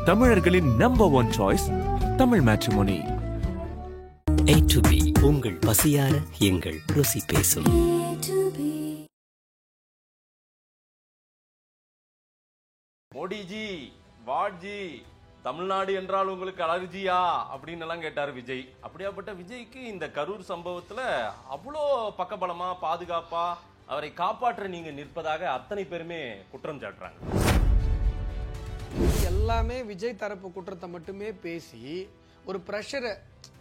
தமிழர்களின் number one choice Tamil matrimony. A to B உங்கள் பசியார எங்கள் ருசி பேசும். மோடிஜி வாட்ஜி தமிழ்நாடு என்றால் உங்களுக்கு அலர்ஜியா அப்படின்னு எல்லாம் கேட்டார் விஜய். அப்படியாப்பட்ட விஜய்க்கு இந்த கரூர் சம்பவத்துல அவ்வளோ பக்கபலமா பாதுகாப்பா அவரை காப்பாற்ற நீங்க நிற்பதாக அத்தனை பேருமே குற்றம் சாட்டுறாங்க. எல்லாமே விஜய் தரப்பு குற்றத்தை மட்டுமே பேசி ஒரு ப்ரெஷரை,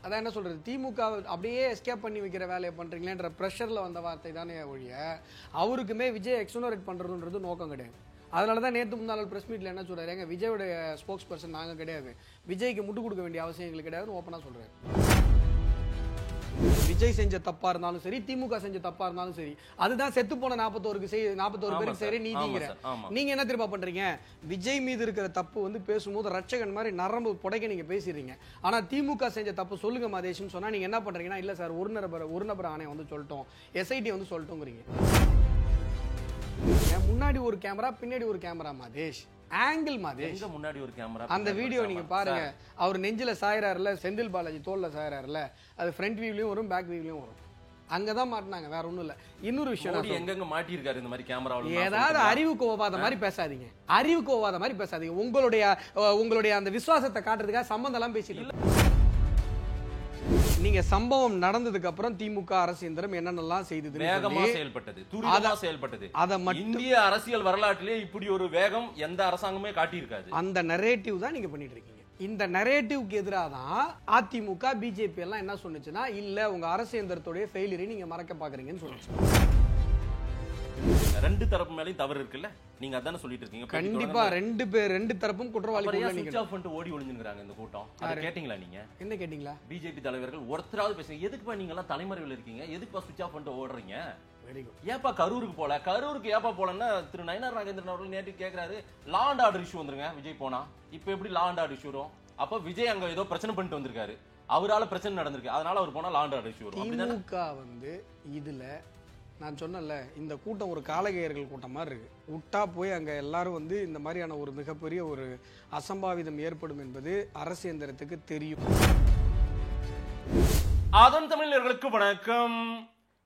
அதான் என்ன சொல்றது, திமுக அப்படியே எஸ்கேப் பண்ணி வைக்கிற வேலையை பண்றீங்களேன்ற ப்ரெஷர்ல வந்த வார்த்தை தானே ஒழிய அவருக்குமே விஜய் எக்ஸோனரேட் பண்றதுன்றது நோக்கம் கிடையாது. அதனால தான் நேற்று முன்னாள் ப்ரெஸ் மீட்டில் என்ன சொல்றாரு, எங்க விஜயோட ஸ்போக்ஸ் பர்சன் நாங்கள் கிடையாது, விஜய்க்கு முட்டு கொடுக்க வேண்டிய அவசியம் எங்களுக்கு கிடையாதுன்னு ஓப்பனாக சொல்றாரு. விஜய் செஞ்ச தப்பா இருந்தாலும் சரி, திமுக செஞ்ச தப்பா இருந்தாலும் சரி, அதுதான் செத்து போன 41 பேருக்கு சரி நீதிங்கிற. நீங்க என்ன திரும்ப பண்றீங்க, விஜய் மீது இருக்கிற தப்பு பேசும்போது ரட்சகன் மாதிரி நரம்பு புடைக்க நீங்க பேசிடுறீங்க. ஆனா திமுக செஞ்ச தப்பு சொல்லுங்க மாதேஷ்னு சொன்னா நீங்க என்ன பண்றீங்கன்னா, இல்ல சார் ஒரு நபர் ஆணையம் சொல்லிட்டோம், எஸ்ஐடி சொல்லிட்டோங்கிறீங்க. முன்னாடி ஒரு கேமரா பின்னாடி ஒரு கேமரா மாதேஷ், ஆங்கிள் மாதேஷ், முன்னாடி ஒரு கேமரா. அந்த வீடியோ நீங்க பாருங்க, அவர் நெஞ்சில சாயறாருல, செந்தில் பாலாஜி தோல்ல சாயறாருல, அது ஃப்ரண்ட் வியூலயும் வரும் பேக் வியூலயும் வரும். அங்கதான் மாட்டினாங்க, வேற ஒண்ணும் இல்ல. இன்னொரு விஷயம், எங்க மாட்டிருக்காரு இந்த மாதிரி கேமராவில். ஏதாவது அறிவுக்கு ஓவாத மாதிரி பேசாதீங்க, அறிவுக்கு ஓவாத மாதிரி பேசாதீங்க. உங்களுடைய அந்த விசுவாசத்தை காட்டுறதுக்காக சம்பந்தம் எல்லாம் பேசிட்டு நீங்க சம்பவம் நடந்ததுக்கு அப்புறம் திமுக அரசு எந்திரம் என்னென்னலாம் செய்தது, வேகமா செயல்பட்டது, துரிதமா செயல்பட்டது. இந்திய அரசியல் வரலாற்றிலே இப்படி ஒரு வேகம் எந்த அரசாங்கமே காட்டியிருக்காது. அந்த நரேட்டிவ் தான் நீங்க பண்ணிட்டு இருக்கீங்க. இந்த நரேட்டிவ்க்கு எதிராக தான் அதிமுக பிஜேபி எல்லாம் என்ன சொன்னுச்சுன்னா, இல்ல உங்க அரசு எந்திரத்துடைய ஃபெயிலியரை நீங்க மறக்க பாக்குறீங்கன்னு சொல்லுச்சு. ரெண்டு தரப்பு மேலயும் தவறு இருக்குல்ல, நீங்க அதானே சொல்லிட்டு இருக்கீங்க. கண்டிப்பா ரெண்டு தரப்பும் குற்றவாளிகள் ஓடி ஒளிஞ்சுங்கறாங்க இந்த கூட்டம். அத கேட்டிங்களா நீங்க? என்ன கேட்டிங்களா? பிஜேபி தலைவர்கள் ஒருத்தராவது பேசுங்க, எதுக்குப்பா நீங்க எல்லாம் தலைமறைவில் இருக்கீங்க, எதுக்குப்பா சுவிட்ச் ஆஃப் பண்ணிட்டு ஓடுறீங்க? ஏப்பா கரூருக்கு போல, கரூருக்கு ஏப்பா போலன்னா திரு நயனார் நாகேந்திரன் அவர்கள் நேற்று கேட்கிறாரு, லா அண்ட் ஆர்டர் இஷ்யூ வந்துருங்க விஜய் போனா. இப்ப எப்படி லா அண்ட் ஆர்டர் இஷ்யூ வரும்? அப்ப விஜய் அங்க ஏதோ பிரச்சனை பண்ணிட்டு வந்திருக்காரு, அவரால பிரச்சனை நடந்திருக்கு, அதனால அவர் போனா லா அண்ட் ஆர்டர் இஷ்யூ வரும். திமுக இதுல நான் சொன்னல, இந்த கூட்டம் ஒரு காலகையர்கள் கூட்டம் மாதிரி இருக்கு. விட்டா போய் அங்க எல்லாரும் இந்த மாதிரியான ஒரு மிகப்பெரிய ஒரு அசம்பாவிதம் ஏற்படும் என்பது அரசு எந்திரத்துக்கு தெரியும். அதன் தமிழர்களுக்கு வணக்கம்.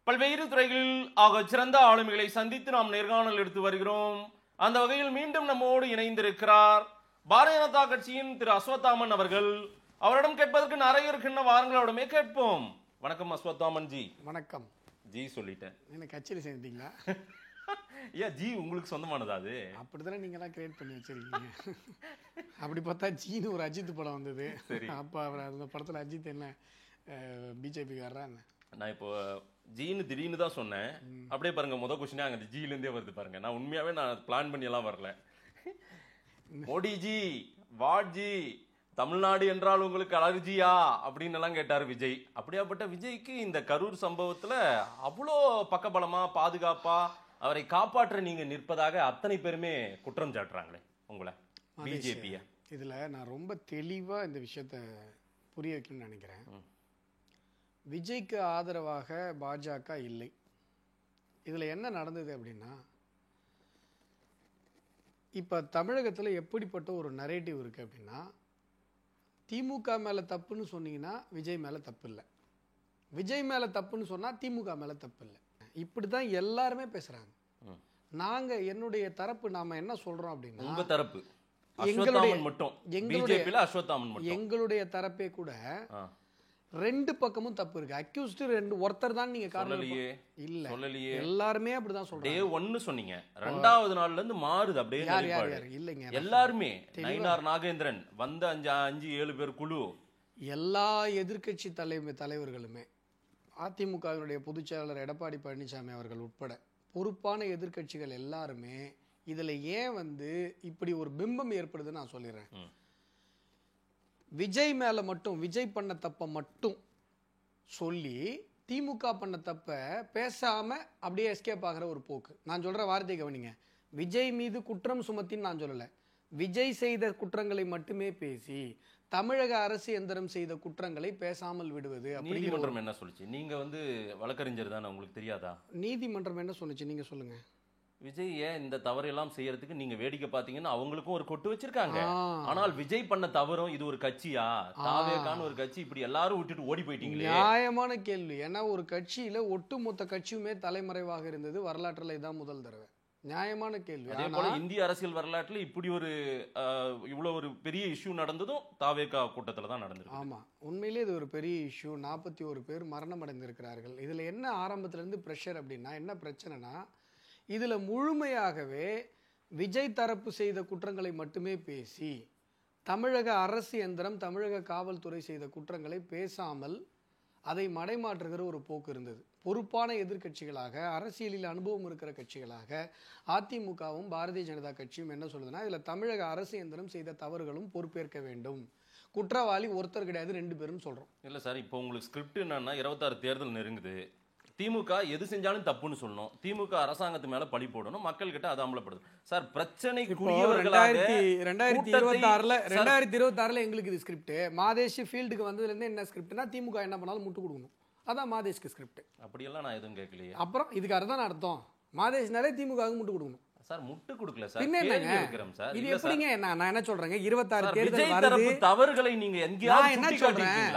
பல்வேறு துறைகளில் ஆக சிறந்த ஆளுமைகளை சந்தித்து நாம் நேர்காணல் எடுத்து வருகிறோம். அந்த வகையில் மீண்டும் நம்மோடு இணைந்திருக்கிறார் பாரதிய ஜனதா கட்சியின் திரு அஸ்வத்தாமன் அவர்கள். அவரிடம் கேட்பதற்கு நிறைய இருக்கின்ற வாரங்களோடமே கேட்போம். வணக்கம் அஸ்வத்தாமன் ஜி. வணக்கம் ஜி. சொல்லிட்டேன், என்ன கட்சியில் சேர்ந்தீங்களா? ஏன் ஜி உங்களுக்கு சொந்தமானதா? அது அப்படித்தானே நீங்க எல்லாம் கிரியேட் பண்ணி வச்சிருக்கீங்க. அப்படி பார்த்தா ஜின்னு ஒரு அஜித் படம் வந்தது. அப்ப அவர் அந்த படத்துல அஜித் என்ன பிஜேபி காரரான்னு நான் இப்போ ஜின்னு திடீர்னு தான் சொன்னேன். அப்படியே பாருங்க, முதல் கொஸ்டினே அங்க ஜில இருந்தே வருது பாருங்க. நான் உண்மையாவே நான் பிளான் பண்ணி எல்லாம் வரல. மோடிஜி வாட்ஜி தமிழ்நாடு என்றால் உங்களுக்கு அலர்ஜியா அப்படின்னு எல்லாம் கேட்டார் விஜய். அப்படியாப்பட்ட விஜய்க்கு இந்த கரூர் சம்பவத்துல அவ்வளோ பக்கபலமா பாதுகாப்பா அவரை காப்பாற்ற நீங்க நிற்பதாக அத்தனை பேருமே குற்றம் சாட்டுறாங்களே உங்களை, பிஜேபிய. இதுல நான் ரொம்ப தெளிவா இந்த விஷயத்த புரிய வைக்கணும்னு நினைக்கிறேன். விஜய்க்கு ஆதரவாக பாஜக இல்லை. இதுல என்ன நடந்தது அப்படின்னா, இப்ப தமிழகத்துல எப்படிப்பட்ட ஒரு நரேட்டிவ் இருக்கு அப்படின்னா, திமுக மேல தப்புன்னு சொன்னீங்கன்னா விஜய் மேல தப்பு இல்லை, விஜய் மேல தப்புன்னு சொன்னா திமுக மேல தப்பு இல்லை. இப்படிதான் எல்லாருமே பேசுறாங்க. நாங்க என்னுடைய தரப்பு நாம என்ன சொல்றோம் அப்படின்னா, உங்க தரப்பு எங்களுடைய தரப்பே கூட ரெண்டு பக்கமும் தப்பு இருக்கு. அக்யூஸ்ட் ஒருத்தர் தான் நீங்க சொல்லலையே, எல்லாருமே அப்படிதான் சொல்றாங்க. ஒன்னு சொன்னீங்க, ரெண்டாவது நாள்ல இருந்து மாறுது அப்படியே. இல்லைங்க, எல்லாருமே நயினார் நாகேந்திரன் வந்த 5-7 பேர் குழு, எல்லா எதிர்கட்சி தலைவர்களுமே, அதிமுகவினுடைய பொதுச் செயலாளர் எடப்பாடி பழனிசாமி அவர்கள் உட்பட பொறுப்பான எதிர்கட்சிகள் எல்லாருமே இதுல ஏன் இப்படி ஒரு பிம்பம் ஏற்படுதுன்னு நான் சொல்லிடுறேன். விஜய் மேல மட்டும், விஜய் பண்ண தப்ப மட்டும் சொல்லி திமுக பண்ண தப்ப பேசாம அப்படியே எஸ்கேப் ஆகிற ஒரு போக்கு. நான் சொல்ற வார்த்தை கவனிங்க, விஜய் மீது குற்றம் சுமத்தின்னு நான் சொல்லல, விஜய் செய்த குற்றங்களை மட்டுமே பேசி தமிழக அரசு எந்திரம் செய்த குற்றங்களை பேசாமல் விடுவது. நீதிமன்றம் என்ன சொல்லுச்சு? நீங்க வழக்கறிஞர் தானே, உங்களுக்கு தெரியாதா? நீதிமன்றம் என்ன சொன்னுச்சு நீங்க சொல்லுங்க. விஜய் ஏன் இந்த தவறெல்லாம் செய்யறதுக்கு நீங்க வேடிக்கை பாத்தீங்கன்னா அவங்களுக்கும் ஒரு கொட்டு வச்சிருக்காங்க. ஆனால் விஜய் பண்ண தவறும் இது ஒரு கட்சியா, தாவேகான்னு ஒரு கட்சி, இப்படி எல்லாரும் விட்டுட்டு ஓடி போயிட்டீங்களே. நியாயமான கேள்வி. ஏன்னா ஒரு கட்சியில ஒட்டுமொத்த கட்சியுமே தலைமறைவாக இருந்தது வரலாற்றுல இதான் முதல் தடவை. நியாயமான கேள்வி. அதே போல இந்திய அரசியல் வரலாற்றுல இப்படி ஒரு இவ்வளவு ஒரு பெரிய இஷ்யூ நடந்ததும் தாவேகா கூட்டத்துல தான் நடந்திருக்கு. ஆமா, உண்மையிலே இது ஒரு பெரிய இஷ்யூ. 41 பேர் மரணம் அடைந்திருக்கிறார்கள். இதுல என்ன ஆரம்பத்துல இருந்து பிரஷர் அப்படின்னா, என்ன பிரச்சனைனா, இதுல முழுமையாகவே விஜய் தரப்பு செய்த குற்றங்களை மட்டுமே பேசி, தமிழக அரசு எந்திரம், தமிழக காவல்துறை செய்த குற்றங்களை பேசாமல் அதை மடைமாற்றுகிற ஒரு போக்கு இருந்தது. பொறுப்பான எதிர்க்கட்சிகளாக, அரசியலில் அனுபவம் இருக்கிற கட்சிகளாக அதிமுகவும் பாரதிய ஜனதா கட்சியும் என்ன சொல்லுதுன்னா, இதுல தமிழக அரசு எந்திரம் செய்த தவறுகளும் பொறுப்பேற்க வேண்டும், குற்றவாளி ஒருத்தர் கிடையாது 2 பேரும் சொல்றோம். இல்ல சார், இப்போ உங்களுக்கு ஸ்கிரிப்ட் என்னன்னா 26 தேர்தல் நெருங்குது, திமுக எது செஞ்சாலும் தப்புன்னு சொல்லணும், திமுக அரசாங்கத்து மேல பழி போடணும், மக்கள் கிட்ட அது அமலப்படுது. சார் பிரச்சனைக்குரியவர்களாக 2026 எங்களுக்கு இது ஸ்கிரிப்ட். மாதேஷ் ஃபீல்டுக்கு வந்ததுல இருந்து என்ன ஸ்கிரிப்ட்னா, திமுக என்ன பண்ணாலும் முட்டு கொடுக்கணும், அதான் மாதேஷ்க்கு ஸ்கிரிப்ட். அப்படியெல்லாம் நான் எதுவும் கேட்கலையே. அப்புறம் இதுக்கு அர்த்தம் அர்த்தம் மாதேஷ்னாலே திமுக முட்டு கொடுக்கணும். சார் முட்டு கொடுக்கல சார், பின்ன கேள்வி கேக்குறேன் சார். இது எப்படிங்க? நான் என்ன சொல்றேங்க, 26 தேர்தல் வருது, தவறுகளை நீங்க எங்கேயாவது என்ன சொல்றேன்,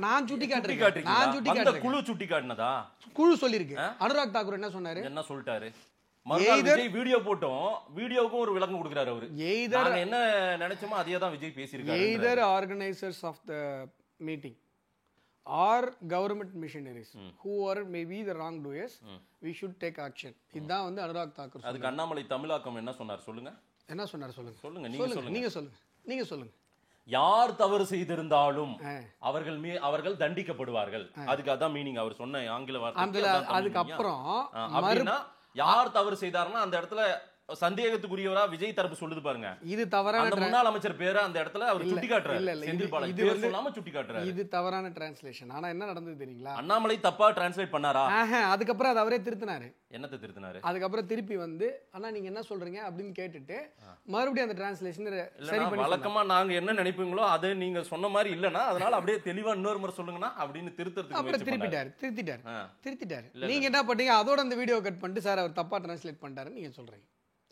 நான் சுட்டி காட்டுறேன். நான் சுட்டி காட்டுறேன். குழு சுட்டி காட்டினதா? குழு சொல்லிருக்கு. அனுராக் தாக்கூர் என்ன சொன்னாரு? என்ன சொல்லிட்டாரு? விஜய் வீடியோ போட்டோம், வீடியோவுக்கும் ஒரு விளக்கம் கொடுக்கிறாரு அவரு. நாங்க என்ன நினைச்சோமோ அதே தான் விஜய் பேசியிருக்காரு. Either organisers of the meeting or government missionaries who are maybe the wrongdoers, we should take action. இதுதான் வந்து அனுராக் தாக்கூர். அதுக்கு அண்ணாமலை தமிழாக்கம் என்ன சொன்னார் சொல்லுங்க? என்ன சொன்னார் சொல்லுங்க? சொல்லுங்க, நீங்க சொல்லுங்க. யார் தவறு செய்திருந்தாலும் அவர்கள் தண்டிக்கப்படுவார்கள். அதுக்கு அதான் மீனிங் அவர் சொன்ன ஆங்கில வார்த்தை. அதுக்கு அப்புறம் யார் தவறு செய்தாருன்னா அந்த இடத்துல சந்தேகத்துக்குரியவரா விஜய் தரப்பு சொல்லுது பாருங்க. இது தவறான முன்னாள் அமைச்சர் பேரை அந்த இடத்துல அவர் சுட்டி காட்டுறாரு. இது தவறான டிரான்ஸ்லேஷன். ஆனா என்ன நடந்தது தெரியுங்களா? அண்ணாமலை தப்பா டிரான்ஸ்லேட் பண்ணாரா? அதுக்கப்புறம் அது அவரே திருத்தினாரு. என்னத்தை திருத்தினாரு? அதுக்கப்புறம் திருப்பி வந்து அண்ணா நீங்க என்ன சொல்றீங்க அப்படின்னு கேட்டுட்டு மறுபடியும் அந்த டிரான்ஸ்லேஷன் சரி பண்ணி, வழக்கமா நாங்க என்ன நினைப்பீங்களோ அது நீங்க சொன்ன மாதிரி இல்லனா, அதனால அப்படியே தெளிவா இன்னொரு முறை சொல்லுங்கனா அப்படின்னு திருத்திட்டாரு. நீங்க என்ன பண்ணீங்க? அதோட அந்த வீடியோ கட் பண்ணிட்டு சார் அவர் தப்பா டிரான்ஸ்லேட் பண்ணிட்டாரு நீங்க சொல்றீங்க.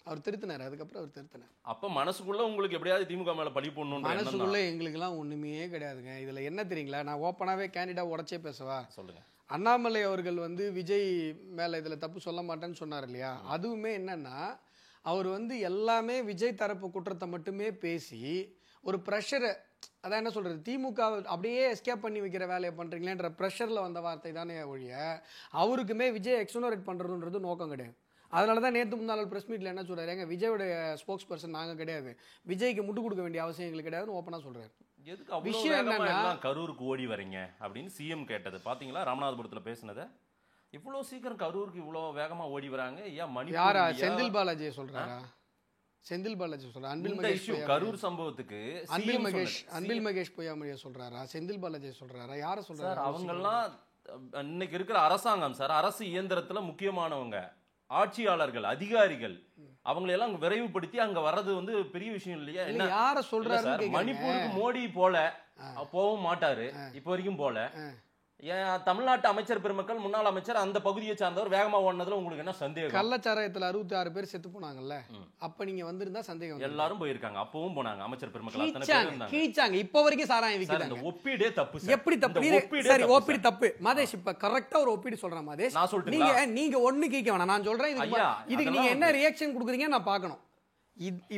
அவர் திருத்தினாரு. அதுக்கப்புறம் அவர் திருத்தினார். அப்ப மனசுக்குள்ள உங்களுக்கு எப்படியாவது திமுக மேல பழி போடணும்? மனசுக்குள்ள எங்களுக்கு எல்லாம் ஒண்ணுமே கிடையாதுங்க. இதுல என்ன தெரியுங்களா, நான் ஓப்பனாவே கேண்டிடா உடச்சே பேசவா? சொல்லுங்க. அண்ணாமலை அவர்கள் வந்து விஜய் மேல இதுல தப்பு சொல்ல மாட்டேன்னு சொன்னார் இல்லையா? அதுவுமே என்னன்னா, அவர் வந்து எல்லாமே விஜய் தரப்பு குற்றத்தை மட்டுமே பேசி ஒரு ப்ரெஷரை, அதான் என்ன சொல்றது, திமுக அப்படியே எஸ்கேப் பண்ணி வைக்கிற வேலையை பண்றீங்களேன்ற ப்ரெஷர்ல வந்த வார்த்தை தானே ஒழிய அவருக்குமே விஜய் எக்ஸோனரேட் பண்றதுன்றது நோக்கம் கிடையாது. அதனால தான் நேற்று முன்னாள் ப்ரெஸ் மீட்டில் என்ன சொல்கிறாரு, எங்க விஜயோட ஸ்போக்ஸ் பர்சன் நாங்கள் கிடையாது, விஜய்க்கு முட்டு கொடுக்க வேண்டிய அவசியம் எங்களுக்கு கிடையாதுன்னு ஓப்பனாக சொல்கிறாரு. விஷயம் என்னன்னா, கரூருக்கு ஓடி வரீங்க அப்படின்னு சிஎம் கேட்டது பாத்தீங்களா? ராமநாதபுரத்தில் பேசினதை இவ்வளோ சீக்கிரம் கரூருக்கு இவ்வளோ வேகமாக ஓடி வராங்க. ஏன் மணி யாரா? செந்தில் பாலாஜியை சொல்கிறாரா? செந்தில் பாலாஜி சொல்கிறார். அன்பில் மகேஷ் கரூர் சம்பவத்துக்கு அன்பில் மகேஷ் பொய்யாமொழியை சொல்கிறாரா? செந்தில் பாலாஜியை சொல்கிறாரா? யாரை சொல்கிறாரு? அவங்கெல்லாம் இன்னைக்கு இருக்கிற அரசாங்கம் சார், அரசு இயந்திரத்துல முக்கியமானவங்க, ஆட்சியாளர்கள், அதிகாரிகள், அவங்களெல்லாம் விரைவுபடுத்தி அங்க வர்றது வந்து பெரிய விஷயம் இல்லையா? என்ன யார சொல்றாரு? மணிப்பூருக்கு மோடி போகவும் மாட்டாரு, இப்ப வரைக்கும் போல. ஏன் தமிழ்நாட்டு அமைச்சர் பெருமக்கள், முன்னாள் அமைச்சர், அந்த பகுதியை சார்ந்தவர் வேகமா ஓடுனதுல உங்களுக்கு என்ன சந்தேகம்? கள்ளச்சாராயத்துல 66 பேர் செத்து போனாங்கல்ல, அப்ப நீங்க வந்திருந்தா சந்தேகம். எல்லாரும் போயிருக்காங்க, அப்பவும் போனாங்க அமைச்சர் பெருமக்கள். கீச்சாங்க. இப்ப வரைக்கும் சாராயம் விக்கிறாங்க. ஒப்பீடே தப்பு. எப்படி தப்பு? சரி, ஒப்பீடு தப்பு. மாதேஷ் இப்ப கரெக்டா ஒரு ஒப்பீடு சொல்றேன் மாதேஷ். நான் சொல்றேன், நீங்க ஒண்ணு கீக்க வேணாம், நான் சொல்றேன். இதுக்கு நீங்க என்ன ரியாக்ஷன் கொடுக்குறீங்க நான் பார்க்கணும்.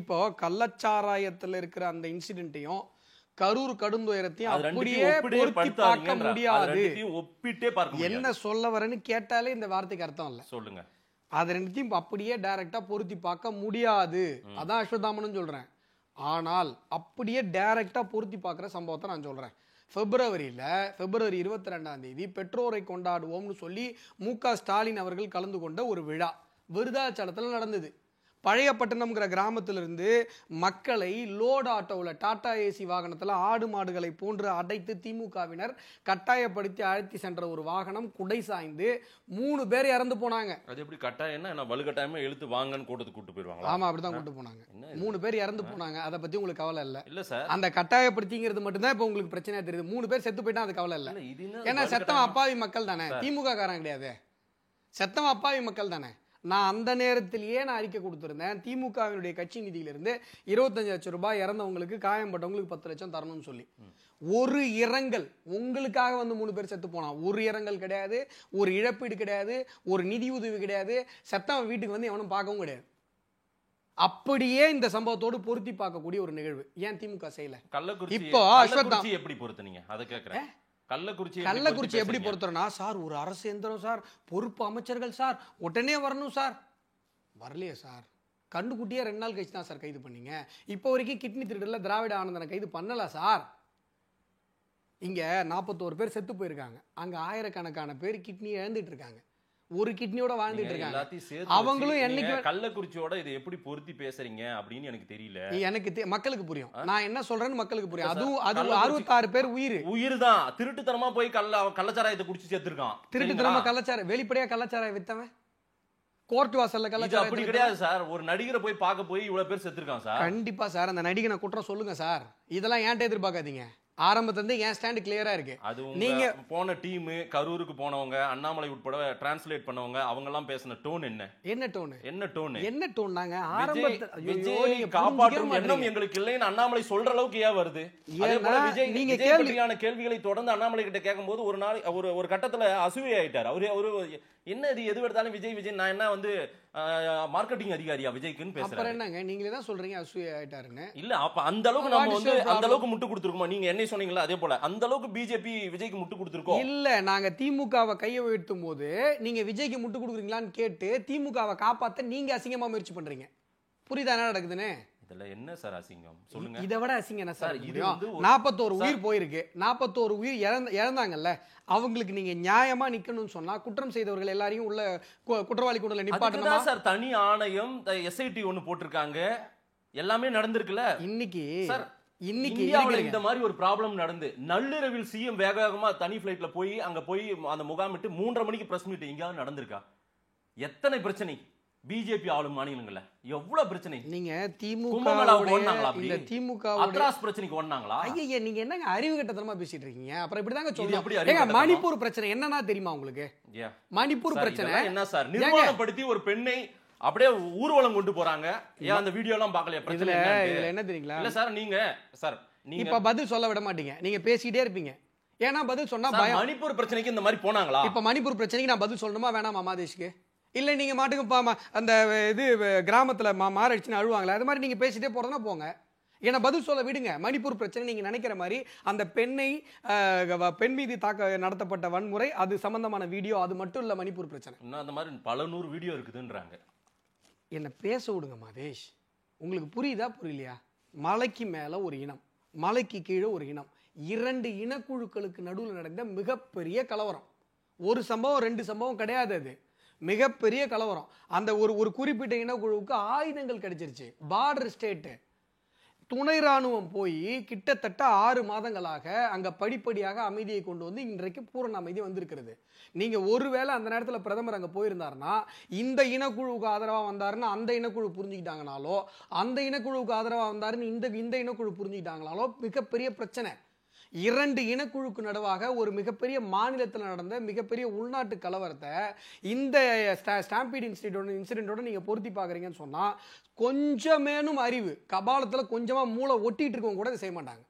இப்போ கள்ளச்சாராயத்துல இருக்கிற அந்த இன்சிடென்ட்டையும் கரூர் கடுந்துயரத்தையும் அப்படியே பொருத்தி பார்க்க முடியாது. என்ன சொல்ல வரேன்னு கேட்டாலே இந்த வார்த்தைக்கு அர்த்தம் இல்ல. சொல்லுங்க. அது ரெண்டுத்தையும் அப்படியே டைரக்டா பொருத்தி பார்க்க முடியாது. அதான் அஸ்வத்தாமனும் சொல்றேன். ஆனால் அப்படியே டைரக்டா பொருத்தி பார்க்குற சம்பவத்தை நான் சொல்றேன். பிப்ரவரி 22 பெற்றோரை கொண்டாடுவோம்னு சொல்லி மு.க. ஸ்டாலின் அவர்கள் கலந்து கொண்ட ஒரு விழா விருதாச்சலத்தில் நடந்தது. பழையப்பட்டினம்ங்கிற கிராமத்திலிருந்து மக்களை லோட் ஆட்டோவில், டாடா ஏசி வாகனத்தில் ஆடு மாடுகளை போன்று அடைத்து திமுகவினர் கட்டாயப்படுத்தி அழைத்து சென்ற ஒரு வாகனம் குடை சாய்ந்து 3 பேர் இறந்து போனாங்க. அது எப்படி கட்டாயம்னா வலுக்கட்டாயமா இழுத்து வாங்கன்னு கூட்டு போயிருவாங்க? ஆமா, அப்படிதான் கூட்டு போனாங்க. 3 பேர் இறந்து போனாங்க. அதை பத்தி உங்களுக்கு கவலை இல்ல? இல்ல சார், அந்த கட்டாயப்படுத்திங்கிறது மட்டும்தான் இப்ப உங்களுக்கு பிரச்சனையா தெரியுது. 3 பேர் செத்து போயிட்டா அது கவலை இல்ல. ஏன்னா செத்தவன் அப்பாவி மக்கள் தானே, திமுக காரன் கிடையாது. செத்தவன் அப்பாவி மக்கள் தானே. நான் அந்த நேரத்திலேயே நான் அறிக்கை கொடுத்துருந்தேன், திமுகவினுடைய கட்சி நிதியிலிருந்து 25 லட்சம் ரூபாய் இறந்தவங்களுக்கு, காயம்பட்டவங்களுக்கு 10 லட்சம் தரணும்னு சொல்லி. ஒரு இரங்கல் உங்களுக்காக வந்து 3 பேர் செத்து போனா, ஒரு இரங்கல் கிடையாது, ஒரு இழப்பீடு கிடையாது, ஒரு நிதி உதவி கிடையாது, செத்தவன் வீட்டுக்கு வந்து எவனும் பார்க்கவும் கிடையாது. அப்படியே இந்த சம்பவத்தோடு பொருத்தி பார்க்கக்கூடிய ஒரு நிகழ்வு. ஏன் திமுக செய்யல? இப்போ கள்ளக்குறிச்சி எப்படி பொறுத்துனீங்க அதை கேக்குறேன். கள்ளக்குறிச்சி எப்படி பொறுத்தனா சார், ஒரு அரசு எந்திரம் சார், பொறுப்பு அமைச்சர்கள் சார், உடனே வரணும் சார். வரலையே சார், கண்டுக்குட்டியே 2 நாள் கழிச்சு தான் சார் கைது பண்ணீங்க. இப்போ வரைக்கும் கிட்னி திருடல திராவிட ஆனந்தனை கைது பண்ணல சார். இங்க 41 பேர் செத்து போயிருக்காங்க, அங்க ஆயிரக்கணக்கான பேர் கிட்னி இழந்துட்டு இருக்காங்க, ஒரு கிட்னியோட வாழ்ந்துட்டு இருக்காங்க. அவங்களும் என்னைக்கு கள்ளக்குறிச்சியோட இதை எப்படி பொருத்தி பேசுறீங்க அப்படின்னு எனக்கு தெரியல. எனக்கு மக்களுக்கு புரியும், நான் என்ன சொல்றேன்னு மக்களுக்கு புரியும். அதுவும் 66 பேர் உயிர் தான் திருட்டுத்தனமா போய் கள்ளச்சாராயத்தை குடிச்சு சேர்த்திருக்கான். திருட்டுத்தனமா கள்ளச்சாராயம், வெளிப்படையா கள்ளச்சாராயம் வித்தவன் கோர்ட் வாசல்ல கள்ளச்சாராயம். அப்படி கிடையாது சார், ஒரு நடிகரை போய் பார்க்க போய் இவ்வளவு பேர் செத்துருக்கான் சார். கண்டிப்பா சார், அந்த நடிகனை குற்றம் சொல்லுங்க சார், இதெல்லாம் ஏன்ட்ட எதிர்பார்க்காதீங்க. ஆரம்பத்துல என் ஸ்டாண்ட் கிளியரா இருக்கு. நீங்க போன டீம், கரூருக்கு போனவங்க, அண்ணாமலை உட்பட டிரான்ஸ்லேட் பண்ணவங்க, அவங்க எல்லாம் பேசின டோன் என்ன டோன் நாங்க ஆரம்பத்துல காப்பாற்றும் எண்ணம் எங்களுக்கு இல்லைன்னு அண்ணாமலை சொல்ற அளவுக்கு ஏன் வருது? அதே போல விஜய் நீங்க கேள்விகளை தொடர்ந்து அண்ணாமலை கிட்ட கேட்கும்போது ஒரு நாள் ஒரு கட்டத்துல அசுவை ஆயிட்டார். அவரு என்ன இது எது எடுத்தாலும் விஜய் நான் என்ன வந்து மார்க்கெட்டிங் அதிகாரியா விஜய்க்குன்னு பேசுறேன். அப்புறம் என்னங்க நீங்களே தான் சொல்றீங்க அசுவை ஆயிட்டாருன்னு? இல்ல அப்ப அந்த அளவுக்கு நம்ம வந்து அந்த அளவுக்கு முட்டு கொடுத்துருக்கோம். நீங்க என்ன சொன்னீங்களா அதே போல அந்த அளவுக்கு பிஜேபி விஜய்க்கு முட்டு கொடுத்துருக்கோம். இல்ல, நாங்க திமுகவை கையை உயர்த்தும் போது நீங்க விஜய்க்கு முட்டு கொடுக்குறீங்களான்னு கேட்டு திமுகவை காப்பாத்த நீங்க அசிங்கமா முயற்சி பண்றீங்க. புரியுதா என்ன நடக்குதுன்னு? இதுல என்ன சார் அசிங்கம் சொல்லுங்க? இதை விட அசிங்கம் என்ன சார்? 41 உயிர் போயிருக்கு, 41 உயிர் இழந்தாங்கல்ல, அவங்களுக்கு நீங்க நியாயமா நிக்கணும்னு சொன்னா குற்றம் செய்தவர்கள் எல்லாரையும் உள்ள குற்றவாளி கூண்டல நிப்பாட்டணுமா சார்? தனி ஆணையம் எஸ்ஐடி ஒன்னு போட்டிருக்காங்க, எல்லாமே நடந்திருக்குல்ல. இன்னைக்கு இந்த மாதிரி ஒரு ப்ராப்ளம் நடந்து நள்ளிரவில் சிஎம் வேக வேகமா தனி பிளைட்ல போய் அங்க போய் அந்த முகாமிட்டு 3:30 மணிக்கு பிரஸ் மீட் எங்கேயாவது நடந்திருக்கா? எத்தனை பிரச்சனை பிஜேபி ஆளும் மாநிலங்கள்ல, எவ்வளவு பிரச்சனை. நீங்க திமுக பிரச்சனைக்கு ஒண்ணாங்களா? ஐயா நீங்க என்னங்க அறிவு கட்டத்தனமா பேசிட்டு இருக்கீங்க? அப்புறம் இப்படிதாங்க சொல்லுங்க. மணிப்பூர் பிரச்சனை என்னன்னா தெரியுமா உங்களுக்கு? மணிப்பூர் பிரச்சனை என்ன சார்? நிர்வாணப்படுத்தி ஒரு பெண்ணை அப்படியே ஊர்வலம் கொண்டு போறாங்க. ஏன் அந்த வீடியோ எல்லாம் பார்க்கலையா? இதுல என்ன தெரியுங்களா? இல்ல சார், நீங்க இப்ப பதில் சொல்ல விட மாட்டீங்க, நீங்க பேசிட்டே இருப்பீங்க. ஏன்னா பதில் சொன்னா பயம். மணிப்பூர் பிரச்சனைக்கு இந்த மாதிரி போனாங்களா? இப்ப மணிப்பூர் பிரச்சனைக்கு நான் பதில் சொல்லணுமா வேணாமா மாதேஷ்க்கு? இல்ல நீங்க மாட்டுக்கு அந்த இது கிராமத்துல மாரடிச்சுன்னு அழுவாங்களா? அது மாதிரி நீங்க பேசிட்டே போறதுனா போங்க, ஏன்னா பதில் சொல்ல விடுங்க. மணிப்பூர் பிரச்சனை நீங்க நினைக்கிற மாதிரி அந்த பெண் மீது நடத்தப்பட்ட வன்முறை அது சம்பந்தமான வீடியோ அது மட்டும் இல்ல. மணிப்பூர் பிரச்சனை அந்த மாதிரி பல 100 வீடியோ இருக்குதுன்றாங்க. என்ன பேச விடுங்க மாதேஷ். உங்களுக்கு புரியுதா புரியலையா? மலைக்கு மேல ஒரு இனம், மலைக்கு கீழே ஒரு இனம், 2 இனக்குழுக்களுக்கு நடுவில் நடந்த மிகப்பெரிய கலவரம். ஒரு சம்பவம் 2 சம்பவம் கிடையாது, அது மிகப்பெரிய கலவரம். அந்த ஒரு குறிப்பிட்ட இனக்குழுவுக்கு ஆயுதங்கள் கிடைச்சிருச்சு. பார்டர் ஸ்டேட் துணை ராணுவம் போய் கிட்டத்தட்ட 6 மாதங்களாக அங்க படிப்படியாக அமைதியை கொண்டு வந்து இன்றைக்கு பூரண அமைதி வந்திருக்கிறது. நீங்க ஒருவேளை அந்த நேரத்தில் பிரதமர் அங்க போயிருந்தாருன்னா, இந்த இனக்குழுவுக்கு ஆதரவா வந்தாருன்னு அந்த இனக்குழு புரிஞ்சுக்கிட்டாங்கனாலோ, அந்த இனக்குழுவுக்கு ஆதரவா வந்தாருன்னு இந்த இனக்குழு புரிஞ்சுக்கிட்டாங்கனாலோ மிகப்பெரிய பிரச்சனை. 2 இனக்குழுக்கு நடுவாக ஒரு மிகப்பெரிய மாநிலத்தில் நடந்த மிகப்பெரிய உள்நாட்டு கலவரத்தை இந்த ஸ்டாம்பீட் இன்சிடென்ட்டோட நீங்க பொருத்தி பார்க்குறீங்கன்னு சொன்னா, கொஞ்சமேனும் அறிவு கபாலத்தில் கொஞ்சமா மூளை ஒட்டிட்டு இருக்கவங்க கூட இதை செய்ய மாட்டாங்க.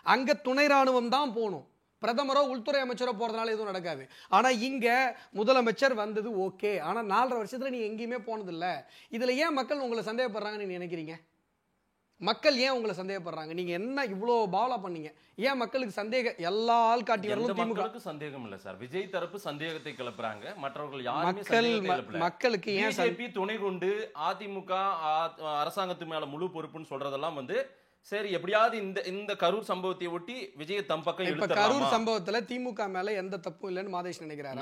அங்க துணை ராணுவம் தான் போகணும், பிரதமரோ உள்துறை அமைச்சரோ போறதுனால எதுவும் நடக்காது. ஆனா இங்க முதலமைச்சர் வந்தது ஓகே, ஆனா 4.5 வருஷத்துல நீங்க எங்கேயுமே போனதில்லை. இதுல ஏன் மக்கள் உங்களை சந்தேகப்படுறாங்கன்னு நீங்க நினைக்கிறீங்க? மக்கள் ஏன் உங்களை சந்தேகப்படுறாங்க? நீங்க என்ன இவ்வளோ பாவலா பண்ணீங்க? ஏன் மக்களுக்கு சந்தேகம்? எல்லா ஆள் காட்டி வரலும் திமுக சந்தேகம் இல்ல சார். விஜய் தரப்பு சந்தேகத்தை கிளப்புறாங்க, மற்றவர்கள் யாருமே மக்களுக்கு ஏன் பிஜேபி துணை கொண்டு அதிமுக அரசாங்கத்து மேல முழு பொறுப்புன்னு சொல்றதெல்லாம் வந்து சரி, எப்படியாவது இந்த கரூர் சம்பவத்தை ஒட்டி விஜய் தம் பக்கம் இழுத்தறலாமா? கரூர் சம்பவத்துல திமுக மேல எந்த தப்பும் இல்லைன்னு மாதேஷ் நினைக்கிறாரு.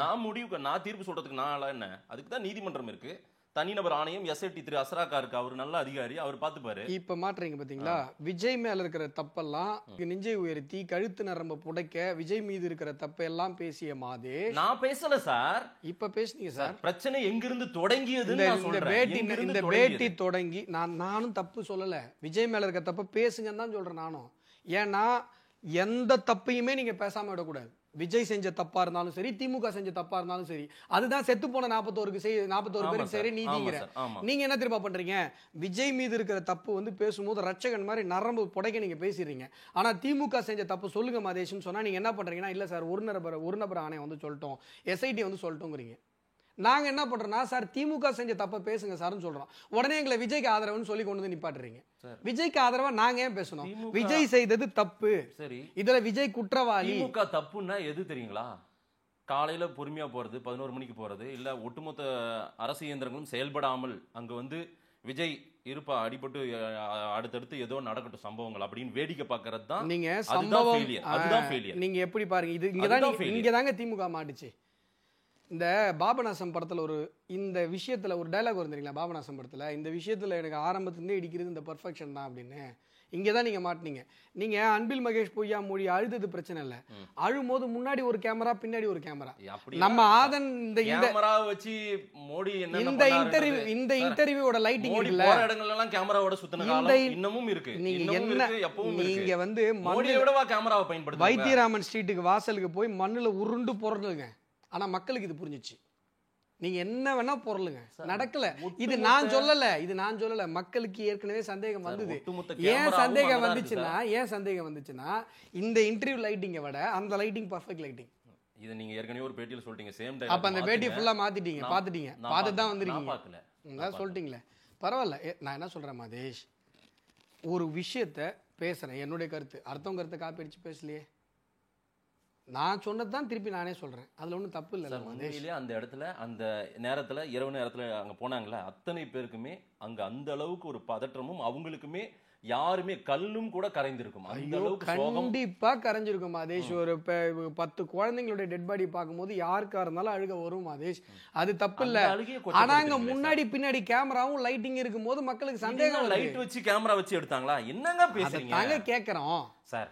நான் தீர்ப்பு சொல்றதுக்கு நான் என்ன? அதுக்கு தான் நீதிமன்றம் இருக்கு, தனிநபர் ஆணையம், எஸ்ஐடி திரு அசராக்கா இருக்கு, அவர் நல்ல அதிகாரி, அவர் பாத்துப்பாரு. இப்ப மாற்றீங்க பாத்தீங்களா? விஜய் மேல இருக்கிற தப்பெல்லாம் நெஞ்சை உயர்த்தி கழுத்து நரம்ப புடைக்க விஜய் மீது இருக்கிற தப்பெல்லாம் பேசிய மாதேஷ் நான் பேசல சார். இப்ப பேசுனீங்க சார். பிரச்சனை எங்கிருந்து தொடங்கியது? இந்த பேட்டி தொடங்கி நானும் தப்பு சொல்லல, விஜய் மேல இருக்க தப்ப பேசுங்கன்னு தான் சொல்றேன் நானும். ஏன்னா எந்த தப்பையுமே நீங்க பேசாம விடக்கூடாது. விஜய் செஞ்ச தப்பா இருந்தாலும் சரி, திமுக செஞ்ச தப்பா இருந்தாலும் சரி, அதுதான் செத்து போன 41 பேருக்கு சரி நீதிங்கிற. நீங்க என்ன திரும்ப பண்றீங்க? விஜய் மீது இருக்கிற தப்பு வந்து பேசும்போது ரட்சகன் மாதிரி நரம்பு புடைக்க நீங்க பேசிடுறீங்க. ஆனா திமுக செஞ்ச தப்பு சொல்லுங்க மதேஷ்னு சொன்னா நீங்க என்ன பண்றீங்கன்னா, இல்ல சார் ஒரு நபர் ஆணையம் வந்து சொல்லிட்டோம், எஸ்ஐடி வந்து சொல்லிட்டோங்கிறீங்க. நாங்க என்ன பண்றோம்னா, சார் திமுக செஞ்ச தப்ப பேசுங்க சார்னு சொல்றோம். உடனே எங்களை விஜய்க்கு ஆதரவுன்னு சொல்லி கொண்டு வந்து நிப்பாட்டுறீங்க. விஜய்க்கு ஆதரவா நாங்க ஏன் பேசணும்? விஜய் செய்தது தப்பு, சரி, இதுல விஜய் குற்றவாளி. திமுக தப்புன்னா எது தெரியுங்களா? காலையில பொறுமையா போறது, 11 மணிக்கு போறது, இல்ல ஒட்டுமொத்த அரசு இயந்திரங்களும் செயல்படாமல் அங்க வந்து விஜய் இருப்பா அடிபட்டு அடுத்தடுத்து ஏதோ நடக்கட்டும் சம்பவங்கள் அப்படின்னு வேடிக்கை பார்க்கறது தான் நீங்க சம்பவம். அதுதான் ஃபெயிலியர். நீங்க எப்படி பாருங்க, இது இங்கதாங்க திமுக மாட்டுச்சு. இந்த பாபநாசம் படத்தில் இந்த விஷயத்தில் ஒரு டைலாக் வரும் தெரியுங்களா? பாபநாசம் படத்தில் இந்த விஷயத்தில் எனக்கு ஆரம்பத்துலேருந்தே இடிக்கிறது இந்த பர்ஃபெக்ஷன் தான் அப்படின்னு. இங்கே தான் நீங்கள் மாட்டினீங்க. நீங்கள் அன்பில் மகேஷ் பொய்யா மொழி அழுதது பிரச்சனை இல்லை, அழும்போது முன்னாடி ஒரு கேமரா பின்னாடி ஒரு கேமரா. நம்ம ஆதன் இந்த இன்டர்வியூவோட லைட்டிங் இருக்குல்ல, நீங்க வந்து வைத்தியராமன் ஸ்ட்ரீட்டுக்கு வாசலுக்கு போய் மண்ணில் உருண்டு போறதுங்க. ஆனா மக்களுக்கு இது புரிஞ்சிச்சு. நீங்க என்ன வேணா பொருளுங்க, நடக்கல. இது நான் சொல்லல, மக்களுக்கு ஏற்கனவே சந்தேகம் வந்தது. ஏன் சந்தேகம் வந்துச்சுன்னா இந்த இன்டர்வியூ லைட்டிங்கை விட அந்த லைட்டிங் பர்ஃபெக்ட் லைட்டிங். இது நீங்க ஏற்கனவே ஒரு பேட்டியில சொல்லிட்டீங்க, சேம் டைம். அப்ப அந்த பேட்டி ஃபுல்லா பாத்துட்டு தான் வந்திருக்கீங்க. நான் சொல்லிட்டீங்களே, பரவாயில்ல. நான் என்ன சொல்றேன் மதேஷ், ஒரு விஷயத்த பேசுறேன், என்னுடைய கருத்து, அடுத்தவங்க கருத்தை காப்பி அடிச்சு பேசலையே. நான் சொன்னதுதான் திருப்பி நானே சொல்றேன், அதுல ஒன்றும் தப்பு இல்லை. அந்த இடத்துல அந்த நேரத்துல இரவு நேரத்துல அங்க போனாங்களே அத்தனை பேருக்குமே அங்க அந்த அளவுக்கு ஒரு பதற்றமும், அவங்களுக்குமே யாருமே கல்லும் கூட கரைந்திருக்கும். கண்டிப்பா கரைஞ்சிருக்கும் மதேஷ். ஒரு 10 குழந்தைங்களுடைய டெட் பாடி பார்க்கும்போது யாருக்கா இருந்தாலும் அழுக வரும் மதேஷ், அது தப்பு இல்ல. ஆனா அங்க முன்னாடி பின்னாடி கேமராவும் லைட்டிங் இருக்கும் போது மக்களுக்கு சந்தேகம். லைட் வச்சு கேமரா வச்சு எடுத்தாங்களா? என்னங்க பேசுறீங்க? நாங்க கேக்குறோம் சார்.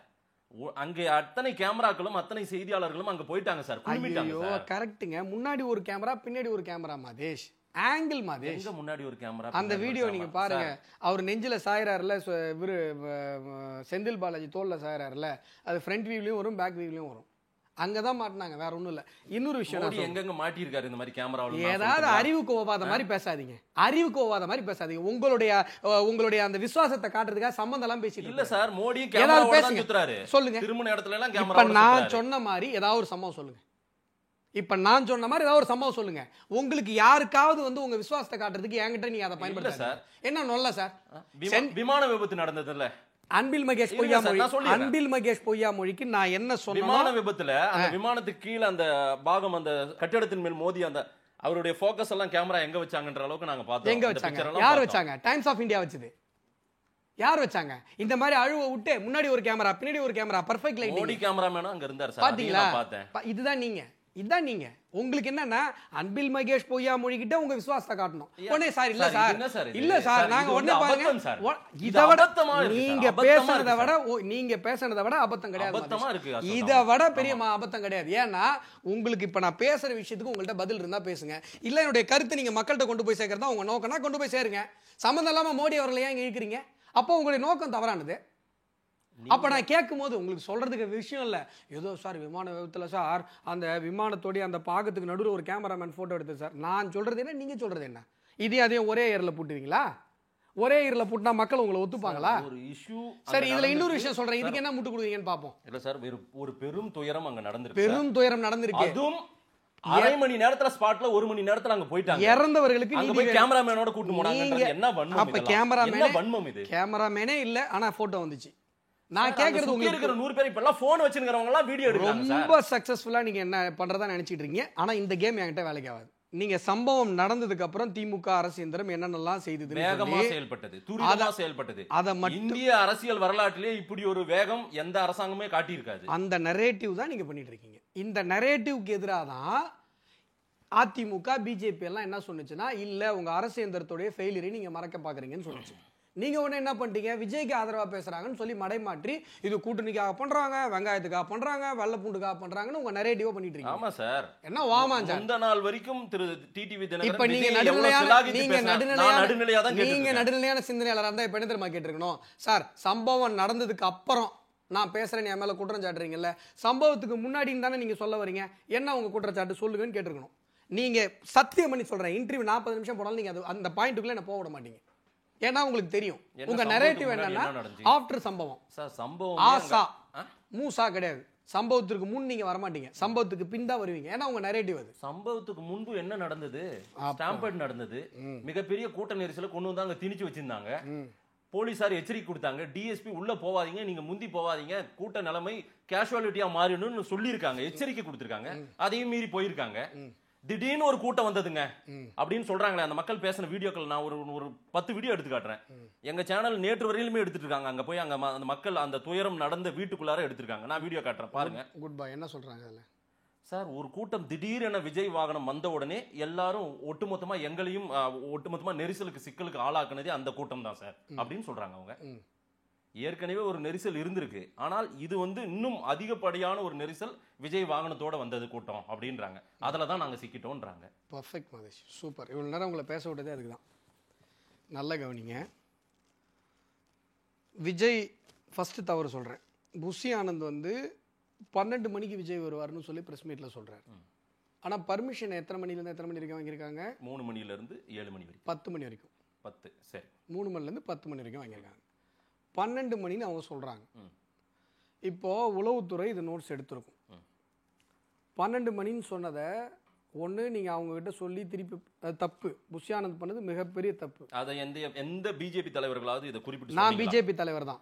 அங்கே அத்தனை கேமராக்களும் அத்தனை செய்தியாளர்களும் அங்க போயிட்டாங்க சார், குழுமிட்டாங்க. கரெக்ட்டுங்க. முன்னாடி ஒரு கேமரா பின்னாடி ஒரு கேமரா மதேஷ், ஆங்கிள் மதேஷ். முன்னாடி ஒரு கேமரா. அந்த வீடியோ நீங்க பாருங்க, அவர் நெஞ்சில சாயறாருல, இவரு செந்தில் பாலாஜி தோல்ல சாயறாருல, அது ஃப்ரண்ட் வியூலயும் வரும் பேக் வியூலயும் வரும். அங்கதான் மாட்டினாங்க, வேற ஒண்ணும் இல்ல. இன்னொரு விஷயம், எங்க மாட்டிருக்காரு இந்த மாதிரி கேமராவில். ஏதாவது அறிவுக்கு ஓவாத மாதிரி பேசாதீங்க, உங்களுடைய அந்த விசுவாசத்தை காட்டுறதுக்காக சம்பந்தம் எல்லாம் பேசிட்டு இல்ல சார். மோடி கேமராவோட தான் சுத்துறாரு. சொல்லுங்க. திருமண இடத்துல எல்லாம் கேமரா. இப்ப நான் சொன்ன மாதிரி ஏதாவது ஒரு சம்பவம் சொல்லுங்க. உங்களுக்கு யாருக்காவது வந்து உங்க விசுவாசத்தை காட்டுறதுக்கு என்கிட்ட நீங்க அதை பயன்படுத்த சார். என்ன நல்ல சார், விமான விபத்து நடந்ததுல அன்பில் மகேஷ் பொய்யா மொழிக்கு நான் என்ன சொன்னேன்? விமான விபத்துல அந்த விமானத்துக்கு கீழே அந்த பாகம் அந்த கட்டடத்தின் மேல் மோதி அந்த அவருடைய போக்கஸ் எல்லாம் கேமரா எங்க வச்சாங்கன்ற அளவுக்கு நாங்க பார்த்தோம். எங்க வச்சாங்க? யார் வச்சாங்க? டைம்ஸ் ஆஃப் இந்தியா வச்சது. யார் வச்சாங்க? இந்த மாதிரி அழுவ விட்டு முன்னாடி ஒரு கேமரா பின்னாடி ஒரு கேமரா பர்ஃபெக்ட் லைட்டிங். மோடி கேமராமேனும் அங்க இருந்தார் சார். பாத்தீங்களா? இதுதான் நீங்க உங்களுக்கு என்னன்னா அன்பில் மகேஷ் பொய்யா மொழிகிட்ட உங்க விசுவாசத்தை காட்டணும். உடனே சார் இல்ல சார் நாங்க உடனே பாருங்க, இதை விட நீங்க பேசுனதை விட அபத்தம் கிடையாது. இதை விட பெரிய அபத்தம் கிடையாது. ஏன்னா உங்களுக்கு இப்ப நான் பேசுற விஷயத்துக்கு உங்கள்ட்ட பதில் இருந்தா பேசுங்க, இல்ல என்னுடைய கருத்து நீங்க மக்கள்கிட்ட கொண்டு போய் சேர்க்கறதா உங்க நோக்கம்னா கொண்டு போய் சேருங்க. சம்பந்தம் இல்லாம மோடி அவர்களை ஏன் இழுக்கிறீங்க? அப்போ உங்களுடைய நோக்கம் தவறானது. அப்ப நான் கேட்கும் போது உங்களுக்கு சொல்றதுக்கு விஷயம் இல்ல, ஏதோ சார் விமான விபத்துல சார் அந்த விமானத்தோடைய அந்த பாகத்துக்கு நடுவில் ஒரு கேமராமேன் போட்டோ எடுத்து சார். நான் சொல்றது என்ன, நீங்க சொல்றது என்ன? அதையும் ஒரே ஏர்ல போட்டுவீங்களா? ஒரே ஏர்ல போட்டா மக்கள் உங்களை ஒத்துப்பாங்களா? ஒரு இஷ்யூ. சரி, இதுல இன்னொரு விஷயம் சொல்றேன், இதுக்கு என்ன முட்டு கொடுக்குறீங்கன்னு பாப்போம். இல்ல சார், ஒரு பெரும் துயரம் அங்க நடந்திருக்கு. பெரும் துயரம் நடந்திருக்கு. அதுவும் அரை மணி நேரத்துல ஸ்பாட்ல 1 மணி நேரத்துல அங்க போயிட்டாங்க. இறந்தவர்களுக்கு அங்க போய் கேமராமேனோட கூட்டி போனாங்க. என்ன வன்மம்? அப்ப கேமராமேனே இல்ல, ஆனா போட்டோ வந்துச்சு. நான் கேக்குறது உங்களுக்கு இருக்கிற 100 பேர் இப்ப எல்லாம் போன் வச்சிருக்கறவங்க எல்லாம் வீடியோ எடுக்கறாங்க சார். ரொம்ப சக்சஸ்ஃபுல்லா நீங்க என்ன பண்றதா நினைச்சிட்டு இருக்கீங்க. ஆனா இந்த கேம் என்கிட்ட வேலைக்கு ஆகாது. நீங்க சம்பவம் நடந்ததுக்கு அப்புறம் திமுக அரசு இயந்திரம் என்னென்னலாம் செய்தது, வேகமா செயல்பட்டது, துரிதமா செயல்பட்டது. இந்திய அரசியல் வரலாற்றிலே இப்படி ஒரு வேகம் எந்த அரசாங்கமே காட்டி இருக்காது. அந்த நரேட்டிவ் தான் நீங்க பண்ணிட்டு இருக்கீங்க. இந்த நரேட்டிவ்க்கு எதிராக தான் அதிமுக பிஜேபி எல்லாம் என்ன சொன்னுச்சுன்னா, இல்ல உங்க அரசு இயந்திரத்துடைய ஃபெயிலியரை நீங்க மறக்க பாக்குறீங்கன்னு சொல்லுச்சு. நீங்க உடனே என்ன பண்ணிட்டீங்க, விஜய்க்கு ஆதரவா பேசுறாங்கன்னு சொல்லி மடைமாற்றி இது கூட்டணிக்காக பண்றாங்க, வெங்காயத்துக்காக பண்றாங்க, வெள்ளை பூண்டுக்காக பண்றாங்கன்னு உங்க நரேட்டிவா பண்ணிட்டு இருக்கீங்க. ஆமா சார். என்ன வாமாஞ்சா இந்த நாள் வரைக்கும் திரு டிடிவி தினகரன் இப்ப நீங்க நடுநிலையான சிந்தனையாளரா இருந்தா இப்ப என்ன தெரியுமா கேட்டிருக்கணும்? சார் சம்பவம் நடந்ததுக்கு அப்புறம் நான் பேசுறேன் என் மேல குற்றம் சாட்டுறீங்கல்ல, சம்பவத்துக்கு முன்னாடின்னு தானே நீங்க சொல்ல வரீங்க, என்ன உங்க குற்றச்சாட்டு சொல்லுங்கன்னு கேட்டிருக்கணும். நீங்க சத்தியம் பண்ணி சொல்றேன், இன்டர்வியூ 40 நிமிஷம் போனாலும் நீங்க அந்த பாயிண்ட்டுக்குள்ள என்ன போக விட மாட்டீங்க. ஏன்னா உங்களுக்கு தெரியும் உங்க நரேட்டிவ் என்னன்னா ஆஃப்டர் சம்பவம். சார் சம்பவம் ஆசா மூசா கிடையாது. சம்பவத்துக்கு முன் நீங்க வர மாட்டீங்க, சம்பவத்துக்கு பின் தான் வருவீங்க. ஏன்னா உங்க நரேட்டிவ் அது. சம்பவத்துக்கு முன்பு என்ன நடந்தது? ஸ்டாம்பேட் நடந்தது. மிகப்பெரிய கூட்ட நெரிசலை கொண்டு வந்து அங்க திணிச்சு வச்சிருந்தாங்க. போலீசார் எச்சரிக்கை கொடுத்தாங்க, டிஎஸ்பி உள்ள போவாதீங்க, நீங்க முந்தி போவாதீங்க, கூட்ட நிலைமை கேஷுவாலிட்டியா மாறிடணும்னு சொல்லியிருக்காங்க, எச்சரிக்கை கொடுத்திருக்காங்க. அதையும் மீறி போயிருக்காங்க. திடீர்னு ஒரு கூட்டம் வந்ததுங்க அப்படின்னு சொல்றாங்களே, அந்த மக்கள் பேசின வீடியோக்கள் நான் ஒரு 10 வீடியோ எடுத்து காட்டுறேன். எங்க சேனல் நேற்று வரையிலுமே எடுத்துட்டு இருக்காங்க. அங்க போய் அங்க அந்த மக்கள் அந்த துயரம் நடந்த வீட்டுக்குள்ளார எடுத்திருக்காங்க. நான் வீடியோ காட்டுறேன் பாருங்க. குட் பை என்ன சொல்றாங்க அதுல? சார் ஒரு கூட்டம் திடீரென விஜய் வாகனம் வந்த உடனே எல்லாரும் ஒட்டுமொத்தமா எங்களையும் ஒட்டுமொத்தமா நெரிசலுக்கு சிக்கலுக்கு ஆளாக்குனதே அந்த கூட்டம் தான் சார் அப்படின்னு சொல்றாங்க அவங்க. ஏற்கனவே ஒரு நெரிசல் இருந்திருக்கு, ஆனால் இது வந்து இன்னும் அதிகப்படியான ஒரு நெரிசல் விஜய் வாகனத்தோட வந்தது கூட்டம் அப்படின்றாங்க. அதில் தான் நாங்கள் சிக்கிட்டோன்றாங்க. Perfect Madhesh, super. இவ்வளோ நேரம் உங்களை பேச விட்டதே அதுக்கு தான். நல்ல கவனிங்க. விஜய் ஃபஸ்ட்டு தவறு சொல்கிறேன். புஷி ஆனந்த் வந்து 12 மணிக்கு விஜய் வருவார்னு சொல்லி ப்ரெஸ் மீட்டில் சொல்கிறார். ஆனால் பர்மிஷன் எத்தனை மணிலேருந்து எத்தனை மணி வரைக்கும் வாங்கியிருக்காங்க? 3 மணிலேருந்து 7 மணி வரைக்கும். 10 மணி வரைக்கும். 10 சரி, 3 மணிலேருந்து 10 மணி வரைக்கும் வாங்கியிருக்காங்க. 12 மணின்னு அவங்க சொல்கிறாங்க. இப்போது உளவுத்துறை இது நோட்ஸ் எடுத்திருக்கும். 12 மணின்னு சொன்னதை ஒன்று நீங்கள் அவங்ககிட்ட சொல்லி திருப்பி தப்பு. புஷி ஆனந்த் பண்ணது மிகப்பெரிய தப்பு. அதை எந்த பிஜேபி தலைவர்களாவது இதை குறிப்பிட்டு? நான் பிஜேபி தலைவர் தான்.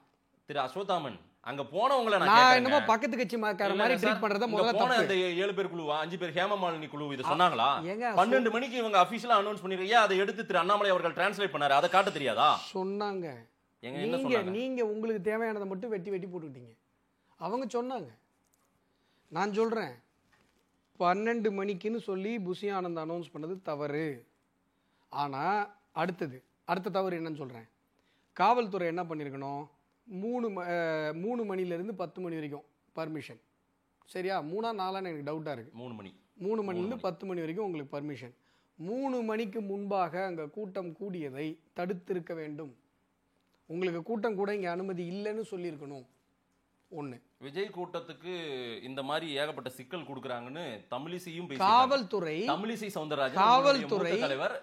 திரு அஸ்வத்தாமன் அங்க போனவங்களை நான் என்னமோ பக்கத்து கட்சி மாதிரி ட்ரீட் பண்றத முதல்ல போன அந்த 7 பேர் குழுவா 5 பேர் ஹேமமாலினி குழு இத சொன்னாங்களா? 12 மணிக்கு இவங்க அபிஷியலா அனௌன்ஸ் பண்ணிருக்கீங்க. அதை எடுத்து திரு அண்ணாமலை அவர்கள் டிரான்ஸ்லேட் பண்ணாரு. அதை காட்ட தெரியாதா? சொன்னாங்க. நீங்க உங்களுக்கு தேவையானதை மட்டும் வெட்டி வெட்டி போட்டுக்கிட்டீங்க. அவங்க சொன்னாங்க. நான் சொல்றேன் 12 மணிக்குன்னு சொல்லி புஷி ஆனந்த் அனௌன்ஸ் பண்ணது தவறு. ஆனா அடுத்த தவறு என்னன்னு சொல்றேன். காவல்துறை என்ன பண்ணிருக்கணும்? 3 மணிலேருந்து 10 மணி வரைக்கும் பர்மிஷன். சரியா? 3ஆ 4ஆன்னு எனக்கு டவுட்டாக இருக்குது. 3 மணிலேருந்து 10 மணி வரைக்கும் உங்களுக்கு பர்மிஷன். 3 மணிக்கு முன்பாக அங்கே கூட்டம் கூடியதை தடுத்திருக்க வேண்டும். உங்களுக்கு கூட்டம் கூட இங்கே அனுமதி இல்லைன்னு சொல்லியிருக்கணும். ஒன்று, விஜய் கூட்டத்துக்கு இந்த மாதிரி ஏகப்பட்ட சிக்கல் கொடுக்குறாங்கன்னு தமிழிசையும் காவல்துறை தமிழிசை சவுந்தரராஜன் காவல்துறை தலைவர்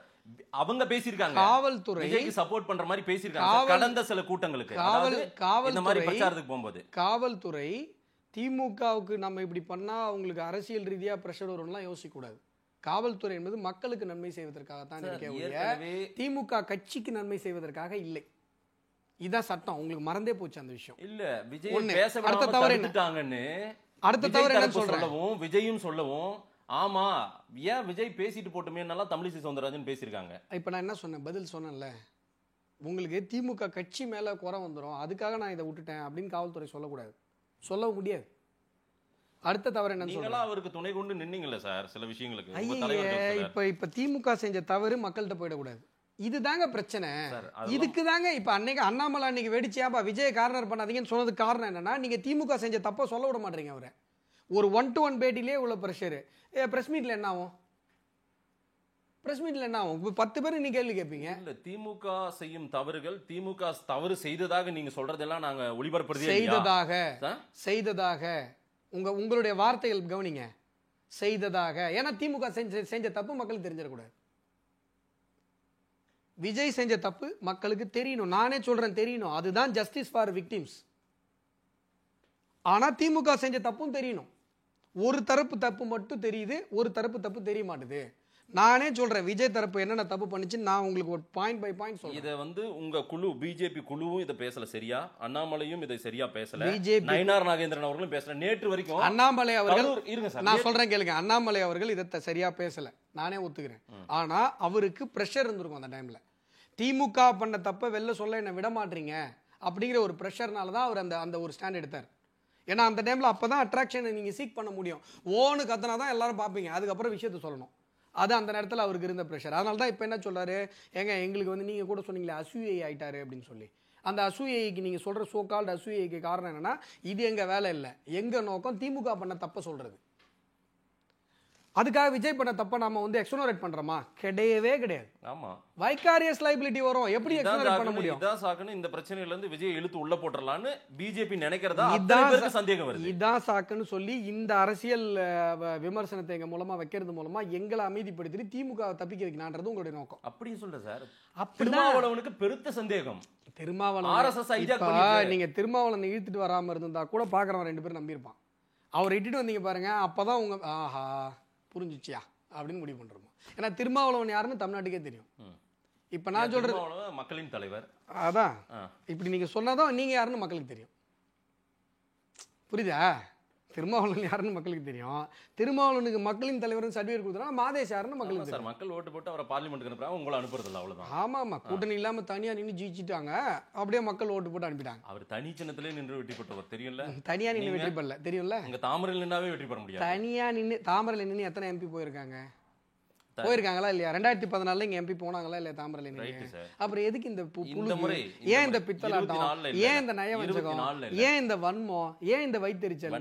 அவங்க பேசியிருக்காங்க. காவல்துறை சப்போர்ட் பண்ற மாதிரி பேசியிருக்காங்க கடந்த சில கூட்டங்களுக்கு. இந்த மாதிரி பிரச்சாரத்துக்கு போகும்போது காவல்துறை திமுகவுக்கு நம்ம இப்படி பண்ணா அவங்களுக்கு அரசியல் ரீதியா பிரஷர் வரும்லாம் யோசிக்க கூடாது. காவல்துறை என்பது மக்களுக்கு நன்மை செய்வதற்காகத்தான் இருக்கே, திமுக கட்சிக்கு நன்மை செய்வதற்காக இல்லை. இதான் சட்டம். உங்களுக்கு மறந்தே போச்சு அந்த விஷயம். இல்ல விஜய் அடுத்த தவறு என்ன சொல்லவும் விஜயும் சொல்லவும் ஆமா ஏன் விஜய் பேசிட்டு போட்டுமே நல்லா தமிழிசை சவுந்தரராஜன் பேசியிருக்காங்க. இப்ப நான் என்ன சொன்னேன்? பதில் சொன்னேன்ல, உங்களுக்கு திமுக கட்சி மேல குறை வந்துடும், அதுக்காக நான் இதை விட்டுட்டேன் அப்படின்னு காவல்துறை சொல்லக்கூடாது, சொல்ல முடியாது. அடுத்த தவறு என்ன சொல்ல அவருக்கு துணை கொண்டு நின்னீங்கல்ல சார் சில விஷயங்களுக்கு. இப்ப திமுக செஞ்ச தவறு மக்கள்கிட்ட போயிடக்கூடாது. இதுதாங்க பிரச்சனை. இதுக்கு தாங்க இப்ப அன்னைக்கு அண்ணாமலை அன்னைக்கு வெடிச்சியாப்பா விஜய் கார்னர் பண்ணாதீங்கன்னு சொன்னதுக்கு காரணம் என்னன்னா, நீங்க திமுக செஞ்ச தப்ப சொல்ல விட மாட்டீங்க. அவரை ஒரு 1-to-1 பேட்டிலே உள்ள பிரஷர். பிரஸ் மீட்ல என்ன ஆகும்? பிரஸ் மீட்ல என்ன ஆகும்? 10 பேர் நீங்க கேள்வி கேட்பீங்க. இல்ல திமுக செய்யும் தவறுகள், திமுக தவறு செய்ததாக நீங்க சொல்றதெல்லாம் நாங்க ஒளிபரப்புறதே செய்ததாக உங்களுடைய வார்த்தைகள் கவனிங்க. செய்ததாக. ஏன்னா திமுக செஞ்ச தப்பு மக்களுக்கு தெரிஞ்சிடக்கூடாது. விஜய் செஞ்ச தப்பு மக்களுக்கு தெரியணும். நானே சொல்றேன் தெரியணும். அதுதான் ஜஸ்டிஸ் ஃபார் விக்டிம்ஸ். ஆனா திமுக செஞ்ச தப்பும் தெரியணும். ஒரு தரப்பு தப்பு மட்டும் தெரியுது, ஒரு தரப்பு தப்பு தெரிய மாட்டுது. நானே சொல்றேன் விஜய் தரப்பு என்னென்ன தப்பு பண்ணுச்சு நான் உங்களுக்கு ஒரு பாயிண்ட் பை பாயிண்ட் சொல்றேன். இத வந்து உங்க குழு பிஜேபி குழுவும் இத பேசல சரியா, அண்ணாமலையும் இதை சரியா பேசல, நயினார் நாகேந்திரன் அவர்களும் பேசல. நேற்று வரைக்கும் அண்ணாமலை அவர்கள் இருங்க சார் நான் சொல்றேன் கேளுங்க. அண்ணாமலை அவர்கள் இதை சரியா பேசல, நானே ஒத்துக்கிறேன். ஆனா அவருக்கு பிரஷர் இருந்திருக்கும் அந்த டைம்ல. திமுக பண்ண தப்ப வெளில சொல்ல என்ன விட மாட்டீங்க அப்படிங்கிற ஒரு பிரஷர்னால தான் அவர் அந்த ஒரு ஸ்டாண்ட் எடுத்தார். ஏன்னா அந்த டைம்ல அப்பதான் அட்ராக்ஷனை நீங்க சீக் பண்ண முடியும். ஓன்னு கத்தனா தான் எல்லாரும் பார்ப்பீங்க, அதுக்கப்புறம் விஷயத்த சொல்லணும். அது அந்த நேரத்தில் அவருக்கு இருந்த ப்ரெஷர். அதனால தான் இப்போ என்ன சொல்றாரு, எங்களுக்கு வந்து நீங்க கூட சொன்னீங்களே அசூயை ஆயிட்டாரு அப்படின்னு சொல்லி. அந்த அசூயைக்கு நீங்க சொல்ற சோ கால்டு அசூயைக்கு காரணம் என்னன்னா, இது எங்க வேலை இல்லை, எங்க நோக்கம் திமுக பண்ண தப்ப சொல்றது. அதுக்காக விஜய் பண்ண தப்ப நாம வந்து எக்ஸ்னோரேட் பண்றோமா? கிடையவே கிடையாது. ஆமா, வைகாரியஸ் லைபிலிட்டி வரும். எப்படி எக்ஸ்னோரேட் பண்ண முடியும்? இதான் சாக்குன்னு இந்த பிரச்சனையில இருந்து விஜய் இழுத்து உள்ள போட்டுறலாம்னு பிஜேபி நினைக்கிறதா அத்தனை பேருக்கு சந்தேகம் வருது. இதான் சாக்குன்னு சொல்லி இந்த அரசியல் விமர்சனத்தை எங்க மூலமா வைக்கிறது மூலமா எங்களை அமைதிப்படுத்தி திமுக தப்பிக்க வைக்கலான்றது உங்களுடைய நோக்கம். அப்படின்னு சொல்ற சார். திருமாவளவனுக்கு பெருத்த சந்தேகம். திருமாவளவன் நீங்க திருமாவளவன் இழுத்துட்டு வராம இருந்தா கூட பாக்குறவன் 2 பேரும் நம்பியிருப்பான். அவர் இட்டுட்டு வந்தீங்க பாருங்க, அப்பதான் உங்க ஆஹா புரிஞ்சிச்சியா அப்படின்னு முடிவு பண்றோம். ஏன்னா திருமாவளவன் யாருன்னு தமிழ்நாட்டுக்கே தெரியும். இப்ப நான் சொல்றது மக்களின் தலைவர். அதான் இப்படி நீங்க சொன்னாதான் நீங்க யாருன்னு மக்களுக்கு தெரியும். புரியுதா? திருமாவளவன் யாருன்னு மக்களுக்கு தெரியும். திருமாவளவனுக்கு மக்களின் தலைவர் சர்டிஃபிகேட் கொடுத்தா மாதேஷ் யாருன்னு மக்களுக்கு தெரியும். மக்கள் ஓட்டு போட்டு அவரை பார்லிமெண்ட்டுக்கு அனுப்புறாங்க, உங்களை அனுப்புறதில்ல, அவ்வளவுதான். ஆமா, கூட்டணி இல்லாம தனியா நின்று ஜெயிச்சிட்டாங்க. அப்படியே மக்கள் ஓட்டு போட்டு அனுப்பிட்டாங்க. அவர் தனி சின்னத்திலே நின்று வெற்றி பெற்றவர் தெரியும்ல. தனியா நின்று வெற்றி பெறல தெரியும்ல. அங்க தாமரையில் நின்னாவே வெற்றி பெற முடியாது. தனியா நின்று தாமரையில் நின்று எத்தனை எம்பி போயிருக்காங்களா இல்லையா? 2014 இங்க எம்பி போனாங்களா இல்லையா தாமரையில் நின்று? அப்புறம் எதுக்கு இந்த ஏன் இந்த பித்தலாட்டம், ஏன் இந்த நயவஞ்சகம், ஏன் இந்த வன்மம், ஏன் இந்த வைத்தறிச்சல்?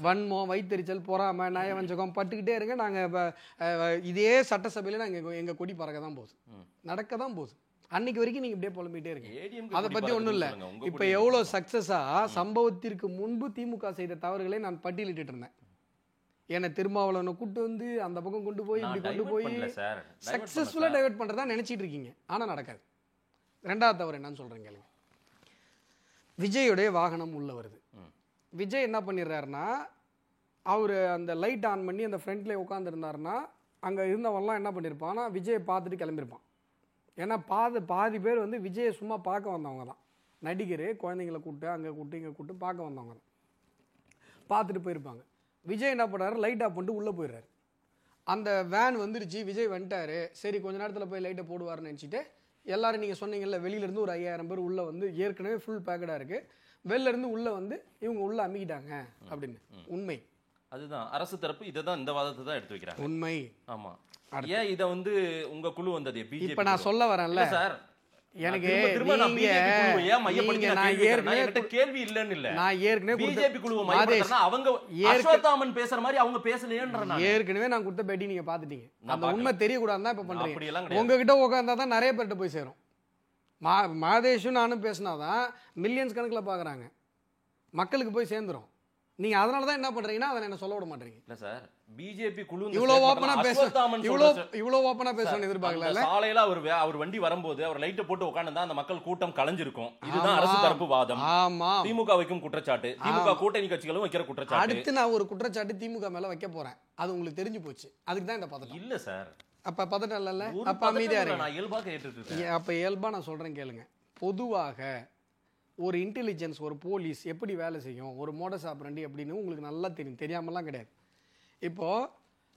வன்மம், வைத்தறிச்சல், பொறாமை, நயவஞ்சகம் பட்டுக்கிட்டே இருங்க. நாங்க இதே சட்டசபையில நாங்க எங்க கொடி பறக்க தான் போகுது, நடக்க தான் போகுது. அன்னைக்கு வரைக்கும் நீங்க இப்படியே புலம்பிட்டே இருக்கீங்க. அதை பத்தி ஒண்ணும் இல்ல. இப்ப எவ்வளவு சக்சஸா சம்பவத்திற்கு முன்பு திமுக செய்த தவறுகளை நான் பட்டியலிட்டு இருந்தேன். என்ன திருமாவளவனை கூட்டு வந்து அந்த பக்கம் கொண்டு போய் இப்படி கொண்டு போய் சக்சஸ்ஃபுல்லா டைவர்ட் பண்றதா நினைச்சிட்டு இருக்கீங்க. ஆனா நடக்காது. 2வது தவறு என்னன்னு சொல்றேன் கேளுங்க. விஜயோடைய வாகனம் உள்ள வருது. விஜய் என்ன பண்ணிடுறாருன்னா, அவரு அந்த லைட் ஆன் பண்ணி அந்த ஃப்ரண்ட்ல உட்கார்ந்து இருந்தாருன்னா அங்க இருந்தவன்லாம் என்ன பண்ணிருப்பான்னா விஜயை பார்த்துட்டு கிளம்பிருப்பான். ஏன்னா பாதி பேர் வந்து விஜயை சும்மா பார்க்க வந்தவங்க தான். நடிகர் குழந்தைங்களை கூப்பிட்டு அங்கே கூப்பிட்டு இங்கே கூப்பிட்டு பார்க்க வந்தவங்க தான். பார்த்துட்டு போயிருப்பாங்க. விஜய் என்ன பண்ணுறாரு, லைட் ஆஃப் பண்ணிட்டு உள்ளே போயிடுறாரு. அந்த வேன் வந்துருச்சு, விஜய் வந்துட்டாரு, சரி கொஞ்ச நேரத்தில் போய் லைட்டை போடுவார்னு நினச்சிட்டு எல்லாரும் நீங்கள் சொன்னீங்கல்ல வெளியிலேருந்து ஒரு 5000 பேர் உள்ளே வந்து ஏற்கனவே ஃபுல் பேக்கடாக இருக்குது, வெளிலேருந்து உள்ளே வந்து இவங்க உள்ளே அமுக்கிட்டாங்க அப்படின்னு. உண்மை அதுதான். அரசு தரப்பு இதை தான், இந்த வாதத்தை தான் எடுத்து வைக்கிறாங்க. உண்மை. ஆமாம். ஏன் இதை வந்து உங்க குழு வந்தது? இப்போ நான் சொல்ல வரேன்ல சார், எனக்கு கேள்வி இல்லன்னு இல்ல, நான் ஏற்கனவே பிஜேபி குழுவை மையப்படுத்தினா அவங்க அஸ்வத்தாமன் பேசுற மாதிரி அவங்க பேசலையேன்ற ஏற்கனவே நான் கொடுத்த பேட்டி நீங்க பாத்துட்டீங்க. அந்த உண்மை தெரியக்கூடாது தான் இப்ப பண்றீங்க. உங்ககிட்ட உட்கார்ந்தா தான் நிறைய பேர்ட்ட போய் சேரும். மாதேஷும் நானும் பேசினாதான் மில்லியன்ஸ் கணக்குல பாக்குறாங்க, மக்களுக்கு போய் சேர்ந்துரும். நீங்க அதனால தான் என்ன பண்றீங்கன்னா அதை என்ன சொல்ல விட மாட்டீங்க. இல்ல சார், பிஜேபி குழு இவ்வளவு ஓபனா பேசணும் எதிர்பார்க்கல. சாலையில அவர் வண்டி வரும்போது அவர் லைட்டை போட்டு உட்கார்ந்தா அந்த மக்கள் கூட்டம் கலைஞ்சிருக்கும். இதுதான் அரசு தரப்பு வாதம். ஆமா, திமுக வைக்கும் குற்றச்சாட்டு, திமுக கூட்டணி கட்சிகளும் வைக்கிற குற்றச்சாட்டு. அடுத்து நான் ஒரு குற்றச்சாட்டு திமுக மேல வைக்க போறேன், அது உங்களுக்கு தெரிஞ்சு போச்சு. அதுக்கு தான் இந்த பதட்டம். இல்ல சார், அப்ப பதட்டம் இல்ல, அப்ப அமைதியா இருங்க. நான் இயல்பா கேட்டுட்டு இருக்கேன். அப்ப இயல்பா நான் சொல்றேன் கேளுங்க. பொதுவாக ஒரு இன்டெலிஜென்ஸ், ஒரு போலீஸ் எப்படி வேலை செய்யும், ஒரு மோடஸ் ஆபரண்டி அப்படின்னு உங்களுக்கு நல்லா தெரியும், தெரியாமலாம் கிடையாது. இப்போது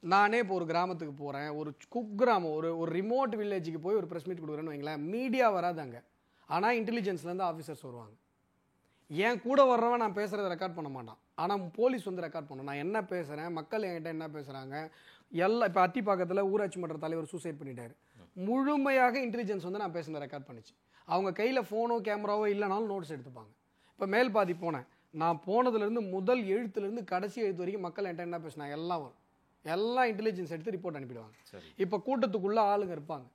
நானே இப்போ ஒரு கிராமத்துக்கு போகிறேன், ஒரு குக்கிராமம், ஒரு ரிமோட் வில்லேஜுக்கு போய் ஒரு ப்ரெஸ் மீட் கொடுக்குறேன்னு வைங்களேன், மீடியா வராதாங்க, ஆனால் இன்டெலிஜென்ஸ்லேருந்து ஆஃபீஸர்ஸ் வருவாங்க. என் கூட வர்றவன் நான் பேசுகிறத ரெக்கார்ட் பண்ண மாட்டான், ஆனால் போலீஸ் வந்து ரெக்கார்ட் பண்ணணும். நான் என்ன பேசுகிறேன், மக்கள் என்கிட்ட என்ன பேசுகிறாங்க எல்லாம். இப்போ அத்திப்பாக்கத்தில் ஊராட்சி மன்ற தலைவர் சூசைட் பண்ணிட்டாரு, முழுமையாக இன்டெலிஜென்ஸ் வந்து நான் பேசுனதை ரெக்கார்ட் பண்ணிச்சு. அவங்க கையில் ஃபோனோ கேமராவோ இல்லைனாலும் நோட்ஸ் எடுத்துப்பாங்க. இப்போ மேல் பாதி போனேன், நான் போனதுலேருந்து முதல் எழுத்துலேருந்து கடைசி எழுத்து வரைக்கும் மக்கள் என்கிட்ட என்ன பேசினாங்க எல்லாம் வரும். எல்லாம் இன்டெலிஜென்ஸ் எடுத்து ரிப்போர்ட் அனுப்பிடுவாங்க. இப்போ கூட்டத்துக்குள்ளே ஆளுங்க இருப்பாங்க,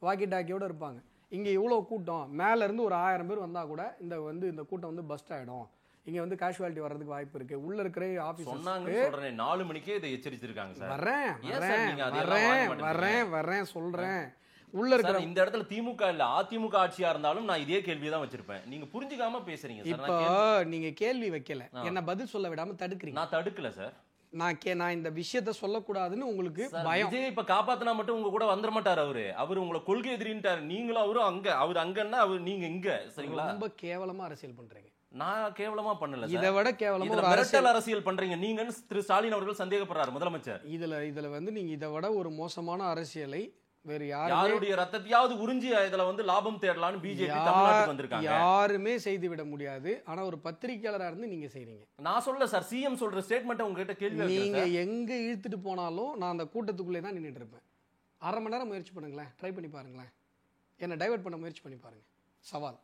வாக்கி டாக்கியோடு இருப்பாங்க. இங்கே இவ்வளோ கூட்டம், மேலேருந்து ஒரு 1000 பேர் வந்தால் கூட இந்த கூட்டம் வந்து பஸ்ட் ஆகிடும், இங்கே வந்து கேஷுவாலிட்டி வர்றதுக்கு வாய்ப்பு இருக்குது. உள்ளே இருக்கிற ஆஃபீஸ் சொன்னாங்க 4 மணிக்கே இதை எச்சரிச்சிருக்காங்க சார். வரேன் சொல்கிறேன். உள்ள இருக்கிற இந்த இடத்துல திமுக இல்ல அதிமுக ஆட்சியா இருந்தாலும் நான் இதே கேள்வி தான் வச்சிருப்பேன். நீங்க புரிஞ்சுக்காம பேசுறீங்க. இப்போ நீங்க கேள்வி வைக்கல, என்ன பதில் சொல்ல விடாம தடுக்கிறீங்க. நான் தடுக்கல சார், நான் இந்த விஷயத்த சொல்லக்கூடாதுன்னு உங்களுக்கு பயம். விஜய் இப்ப காப்பாத்தினா மட்டும் உங்க கூட வந்துட மாட்டாரு. அவரு உங்களை கொள்கை எதிரின்ட்டாரு. நீங்களும் அவரும் அங்க, அவர் அங்கன்னா நீங்க இங்க. சரிங்களா? ரொம்ப கேவலமா அரசியல் பண்றீங்க. நான் கேவலமா பண்ணல, இதை விட கேவலமா அரசியல் பண்றீங்க நீங்க. திரு ஸ்டாலின் அவர்கள் சந்தேகப்படுறாரு முதலமைச்சர். இதுல வந்து நீங்க இதை விட ஒரு மோசமான அரசியலை வேறு யாருடைய ரத்தத்தையாவது உறிஞ்சி இதுல வந்து லாபம் தேடலாம்னு பிஜேபி தமிழ்நாட்டுக்கு வந்திருக்காங்க. யாருமே செய்து விட முடியாது. ஆனா ஒரு பத்திரிகையாளரா இருந்து நீங்க செய்றீங்க. நான் சொல்ல சார், சிஎம் சொல்ற ஸ்டேட்மெண்ட் உங்ககிட்ட கேள்வி. நீங்க எங்க இழுத்துட்டு போனாலும் நான் அந்த கூட்டத்துக்குள்ளே தான் நின்றுட்டு இருப்பேன். 1/2 மணி நேரம் முயற்சி பண்ணுங்களேன், ட்ரை பண்ணி பாருங்களேன், என்ன டைவர்ட் பண்ண முயற்சி பண்ணி பாருங்க. சவால்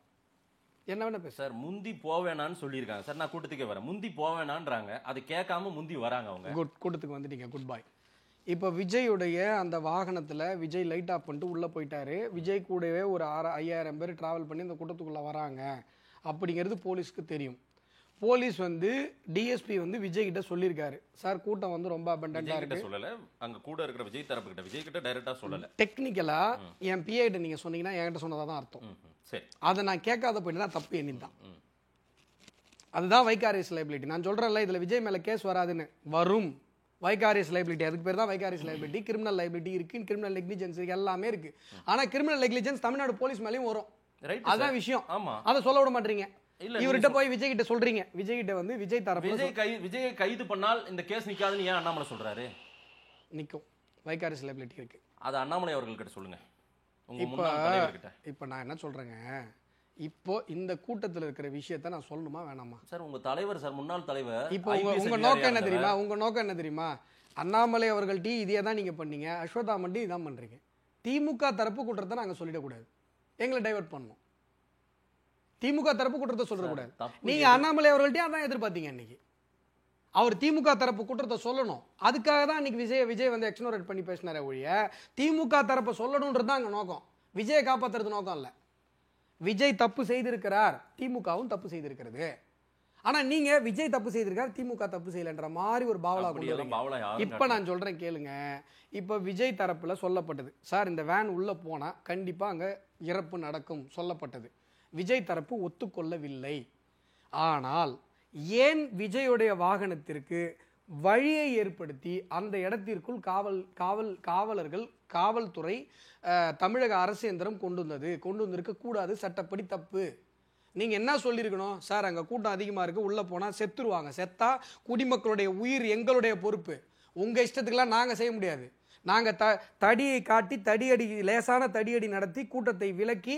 என்ன வேணா பேச சார். முந்தி போவேணான்னு சொல்லியிருக்காங்க சார். நான் கூட்டத்துக்கே வரேன், முந்தி போவேணான்றாங்க, அது கேட்காம முந்தி வராங்க அவங்க. கூட்டத்துக்கு வந்துட்டீங்க, குட் பாய். இப்போ விஜயுடைய அந்த வாகனத்தில் விஜய் லைட் ஆஃப் பண்ணிட்டு உள்ளே போயிட்டாரு. விஜய் கூடவே ஒரு 5000 பேர் ட்ராவல் பண்ணி இந்த கூட்டத்துக்குள்ளே வராங்க அப்படிங்கிறது போலீஸ்க்கு தெரியும். போலீஸ் வந்து டிஎஸ்பி வந்து விஜய் கிட்ட சொல்லியிருக்காரு, சார் கூட்டம் வந்து ரொம்ப அபண்டன்டா இருக்கு. சொல்லல, அங்க கூட இருக்கிற விஜய் தரப்பு கிட்ட, விஜய் கிட்ட டைரக்டா சொல்லல. டெக்னிக்கலா என் பிஏ கிட்ட நீங்க சொன்னீங்கன்னா என்கிட்ட சொன்னதா தான் அர்த்தம். சரி, அதை நான் கேட்காத போயிட்டு தான் தப்பு எண்ணிதான். அதுதான் வைகாரியஸ் லைபிலிட்டி. நான் சொல்றேன்ல, இதுல விஜய் மேல கேஸ் வராதுன்னு. வரும் வைகாரியஸ் லைபிலிட்டி. அதுக்கு பேர் தான் வைகாரியஸ் லைபிலிட்டி. கிரிமினல் லைபிலிட்டி இருக்கு, கிரிமினல் நெக்லிஜென்ஸ் இருக்கு, எல்லாமே இருக்கு. ஆனா கிரிமினல் நெக்லிஜென்ஸ் தமிழ்நாடு போலீஸ் மேலயும் வரும். அதான் விஷயம். அதை சொல்ல விட மாட்டீங்க. இவர்கிட்ட போய் விஜய் கிட்ட சொல்றீங்க. விஜய் கிட்ட வந்து விஜய் தரப்பு விஜய் கைது பண்ணால் இந்த கேஸ் நிக்காதுன்னு ஏன் அண்ணாமலை சொல்றாரு? நிக்கும். வைகாரியஸ் லைபிலிட்டி இருக்கு. அது அண்ணாமலை அவர்கள்கிட்ட சொல்லுங்க. இப்ப நான் என்ன சொல்றேங்க, இப்போ இந்த கூட்டத்தில் இருக்கிற விஷயத்தை நான் சொல்லணுமா வேணாமா? சார் உங்க தலைவர், சார் முன்னாள் தலைவர், இப்போ உங்க நோக்கம் என்ன தெரியுமா? உங்க நோக்கம் என்ன தெரியுமா? அண்ணாமலை அவர்கள்ட்ட இதே தான் நீங்க பண்ணீங்க, அஸ்வத்தாமன்ட்டி இதான் பண்றீங்க. திமுக தரப்பு குற்றத்தை நாங்க சொல்லிடக்கூடாது, எங்களை டைவர்ட் பண்ணணும். திமுக தரப்பு குற்றத்தை சொல்லக்கூடாது. நீங்க அண்ணாமலை அவர்கள்ட்ட அதான் எதிர்பார்த்தீங்க. இன்னைக்கு அவர் திமுக தரப்பு குற்றத்தை சொல்லணும். அதுக்காக தான் இன்னைக்கு விஜய் வந்து எக்ஸ்னோரேட் பண்ணி பேசினாரே ஒழிய திமுக தரப்பை சொல்லணும்ன்றது தான் அங்க நோக்கம். விஜயை காப்பாத்துறது நோக்கம் இல்ல. விஜய் தப்பு செய்திருக்கிறார், திமுகவும் தப்பு செய்திருக்கிறது. ஆனா நீங்க விஜய் தப்பு செய்திருக்கார், திமுக தப்பு செய்யலன்ற மாதிரி ஒரு பாவலா கொண்டு. இப்ப நான் சொல்றேன் கேளுங்க. இப்ப விஜய் தரப்புல சொல்லப்பட்டது, சார் இந்த வேன் உள்ள போனா கண்டிப்பா அங்க இறப்பு நடக்கும் சொல்லப்பட்டது. விஜய் தரப்பு ஒத்துக்கொள்ளவில்லை. ஆனால் ஏன் விஜயுடைய வாகனத்திற்கு வழியை ஏற்படுத்தி அந்த இடத்திற்குள் காவலர்கள், காவல்துறை, தமிழக அரசு எந்திரம் கொண்டு வந்திருக்க கூடாது, சட்டப்படி தப்பு. நீங்க என்ன சொல்லியிருக்கணும், சார் அங்க கூட்டம் அதிகமா இருக்கு, உள்ள போனா செத்துருவாங்க, செத்தா குடிமக்களுடைய உயிர் எங்களுடைய பொறுப்பு, உங்க இஷ்டத்துக்குலாம் நாங்க செய்ய முடியாது, நாங்க தடியை காட்டி லேசான தடியடி நடத்தி கூட்டத்தை விலக்கி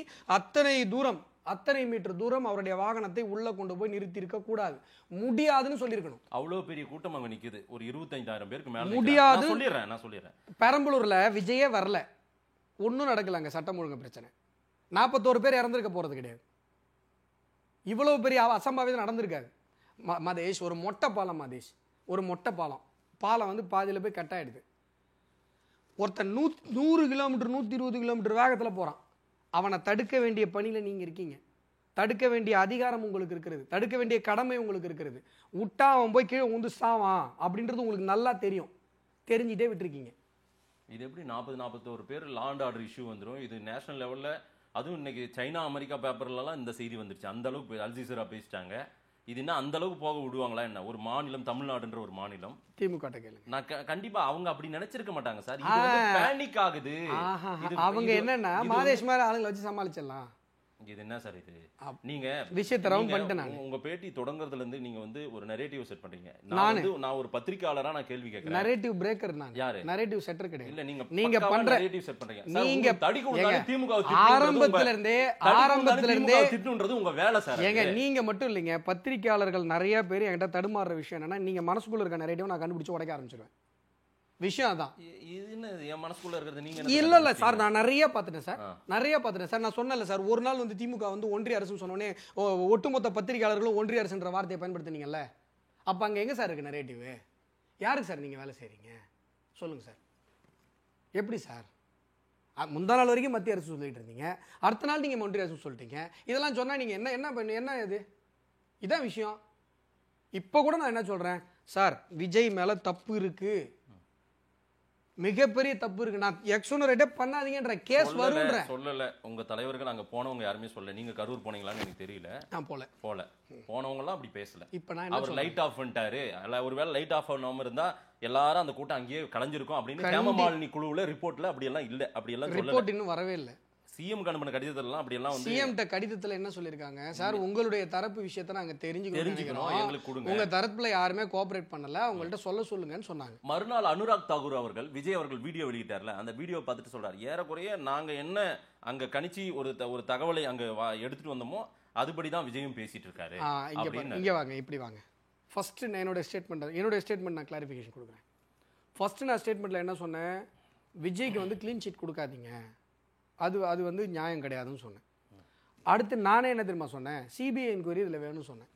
அத்தனை மீட்டர் தூரம் அவருடைய வாகனத்தை உள்ள கொண்டு போய் நிறுத்தி இருக்க கூடாது, முடியாதுன்னு சொல்லியிருக்கணும். அவ்வளவு பெரிய கூட்டம் அங்க நிக்குது, ஒரு 25,000 பேருக்கு மேல முடியாது. நான் சொல்லிடுறேன். பெரம்பலூர்ல விஜயே வரல, ஒன்னும் நடக்கலங்க, சட்டம் ஒழுங்கு பிரச்சனை. 41 பேர் இறந்திருக்க போறது கிடையாது. இவ்வளவு பெரிய அசம்பாவிதம் நடந்திருக்காது. மதேஷ் ஒரு மொட்டை பாலம், ஒரு மொட்டை பாலம் வந்து பாதியில போய் கட் ஆயிடுது. ஒருத்தன் 100 கிலோமீட்டர் 120 கிலோமீட்டர் வேகத்துல போறான். அவனை தடுக்க வேண்டிய பணியில நீங்க இருக்கீங்க. தடுக்க வேண்டிய அதிகாரம் உங்களுக்கு இருக்கிறது, தடுக்க வேண்டிய கடமை உங்களுக்கு இருக்கிறது. விட்டா அவன் போய் கீழே உந்து சாவான் அப்படின்றது உங்களுக்கு நல்லா தெரியும், தெரிஞ்சுட்டே விட்டுருக்கீங்க. இது எப்படி 40-41 பேர் லா அண்ட் ஆர்டர் இஷ்யூ வந்துடும்? இது நேஷனல் லெவல்ல, அதுவும் இன்னைக்கு சைனா அமெரிக்கா பேப்பர்லாம் இந்த செய்தி வந்துருச்சு. அந்த அளவுக்கு அல்ஜீசிரா பேசிட்டாங்க. இது என்ன அந்த அளவுக்கு போக விடுவாங்களா என்ன? ஒரு மாநிலம், தமிழ்நாடுன்ற ஒரு மாநிலம், திமுக கேளுங்க, நான் கண்டிப்பா அவங்க அப்படி நினைச்சிருக்க மாட்டாங்க சார். இது பேனிக் ஆகுது. அவங்க என்னன்னா மாதேஷ் மாதிரி ஆளுங்களை வச்சு சமாளிச்சிடலாம். இது என்ன சார் இது? நீங்க விஷயத்தரவும் பண்ணிட்டேன். உங்க பேட்டி தொடங்குறதுல இருந்து நீங்க வந்து ஒரு நரேட்டிவ் செட் பண்றீங்க. நான் ஒரு பத்திரிக்கையாளரா நான் கேள்வி கேட்கிறேன். நரேட்டிவ் பிரேக்கர் நான். யாரு நரேட்டிவ் செட்டர் கிடையாது. இல்ல நீங்க பண்ற நரேட்டிவ் செட் பண்றீங்க. நீங்க திமுக ஆரம்பத்துல இருந்தே திட்டுன்றது உங்க வேலை சார். ஏங்க நீங்க மட்டும் இல்லைங்க, பத்திரிக்கையாளர்கள் நிறைய பேர் என்கிட்ட தடுமாறுற விஷயம் என்னன்னா, நீங்க மனசுக்குள்ள இருக்க நரேட்டிவ் நான் கண்டுபிடிச்சு உடைக்க ஆரம்பிச்சிருவேன். விஷயம் அதான். என் மனசுக்குள்ள இருக்கிறது நீங்க இல்ல சார், நான் நிறைய பார்த்துட்டேன் சார். நான் சொன்னல சார், ஒரு நாள் வந்து திமுக வந்து ஒன்றிய அரசுன்னு சொன்னோடனே ஒட்டுமொத்த பத்திரிகையாளர்களும் ஒன்றிய அரசுன்ற வார்த்தையை பயன்படுத்தினீங்கல்ல, அப்ப அங்க எங்க சார் இருக்கு நரேட்டிவ்? யாருக்கு சார் நீங்க வேலை செய்றீங்க சொல்லுங்க சார். எப்படி சார்? முந்தா நாள் வரைக்கும் மத்திய அரசு சொல்லிட்டு இருந்தீங்க, அடுத்த நாள் நீங்க ஒன்றிய அரசு சொல்லிட்டீங்க. இதெல்லாம் சொன்னா நீங்க என்ன இது? இதான் விஷயம். இப்ப கூட நான் என்ன சொல்றேன் சார், விஜய் மேல தப்பு இருக்கு, மிகப்பெரிய தப்பு இருக்கு. நான் எக்ஸோனரேட்டே பண்ணாதீங்கன்ற கேஸ் வரும்ன்ற சொல்லல. உங்க தலைவர்கள் அங்க போனவங்க யாருமே சொல்லல. நீங்க கரூர் போனீங்களான்னு எனக்கு தெரியல. நான் போனவங்க எல்லாம் அப்படி பேசல. இப்ப நான் அவர் லைட் ஆஃப் பண்ணிட்டாரு, ஒருவேளை லைட் ஆஃப் பண்ணாம இருந்தா எல்லாரும் அந்த கூட்டம் அங்கேயே கலைஞ்சிருக்கும் அப்படின்னு ஹேமமாலினி குழுவுல ரிப்போர்ட்ல அப்படி எல்லாம் இல்ல. அப்படி எல்லாம் ரிப்போர்ட் இன்னும் வரவே இல்லை. சிஎம் அனுப்பின கடிதத்துல அப்படி எல்லாம் வந்து சிஎம் கடிதத்துல என்ன சொல்லிருக்காங்க, சார் உங்களுடைய தரப்பு விஷயத்தை நாங்க தெரிஞ்சுக்கணும், எங்களுக்கு கொடுங்க, உங்க தரப்புல யாருமே கோஆபரேட் பண்ணல, அவங்கள்ட்ட சொல்லுங்கன்னு சொன்னாங்க. மறுநாள் அனுராக் தாக்கூர் அவர்கள், விஜய் அவர்கள் வீடியோ வெளியிட்டார்ல, அந்த வீடியோ பார்த்துட்டு சொல்றாரு, ஏறக்குறைய நாங்க என்ன அங்க கணிச்சு ஒரு தகவலை அங்க எடுத்துட்டு வந்தோமோ அதுபடிதான் விஜயும் பேசிட்டு இருக்காரு. இங்க வாங்க, இப்படி வாங்க. ஃபர்ஸ்ட் என்னோட ஸ்டேட்மெண்ட் நான் கிளாரிஃபிகேஷன் கொடுக்குறேன். ஃபர்ஸ்ட் நான் ஸ்டேட்மெண்ட்ல என்ன சொன்னேன், விஜய்க்கு வந்து கிளீன் சீட் கொடுக்காதீங்க, அது வந்து நியாயம் கிடையாதுன்னு சொன்னேன். அடுத்து நானே என்ன தெரியுமா சொன்னேன், சிபிஐ என்கொயரி இதில் வேணும்னு சொன்னேன்.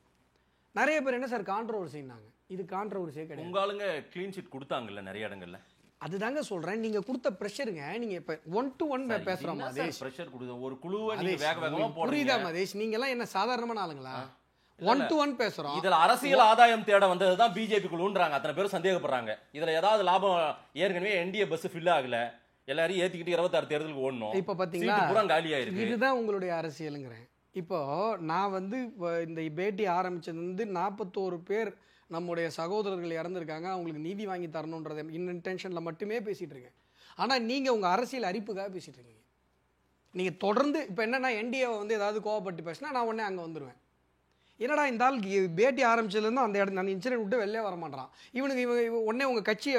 நிறைய பேர் என்ன சார் கான்ட்ரவர்சின்னாங்க. இது கான்ட்ரவர்சியே கிடையாது. உங்க ஆளுங்க க்ளீன் சீட் கொடுத்தாங்கல்ல நிறைய இடங்கள்ல. அதுதாங்க சொல்றேன், நீங்க கொடுத்த பிரஷருங்க. நீங்க இப்ப 1 to 1 பேசுறோம் மதேஷ். பிரஷர் கொடுங்க, ஒரு குழுவை நீங்க வேக வேகமா போடுறீங்க. புரியுதா மதேஷ்? நீங்க எல்லாம் என்ன சாதாரணமான ஆளுங்களா? 1 to 1 பேசுறோம். இதுல அரசியல் ஆதாயம் தேட வந்ததுதான் பிஜேபி குழுன்றாங்க. அத்தனை பேரும் சந்தேகப்படுறாங்க. இதுல ஏதாவது லாபம், ஏற்கனவே என்டிஏ பஸ் ஃபில் ஆகல, எல்லாரையும் ஏத்திக்கிட்டு 26 தேர்தலுக்கு ஓடணும். இப்ப பாத்தீங்களா, பூரா காலியா இருக்கு. இதுதான் உங்களுடைய அரசியலுங்கிறேன். இப்போ நான் வந்து இந்த பேட்டி ஆரம்பிச்சது வந்து 41 பேர் நம்முடைய சகோதரர்கள் இறந்துருக்காங்க, அவங்களுக்கு நீதி வாங்கி தரணுன்றத இன்டென்ஷன்ல மட்டுமே பேசிட்டு இருக்கேன். ஆனா நீங்க உங்க அரசியல் அரிப்புக்காக பேசிட்டு இருக்கீங்க. நீங்க தொடர்ந்து இப்ப என்னன்னா, என்டிஏவை வந்து ஏதாவது கோவப்பட்டு பேசினா நான் உடனே அங்க வந்துருவேன். என்னடா இந்த ஆள் பேட்டி ஆரம்பிச்சதுலேருந்து அந்த இன்சிடென்ட் விட்டு வெளிலே வர மாட்டான். இவனுக்கு உடனே உங்கள் கட்சி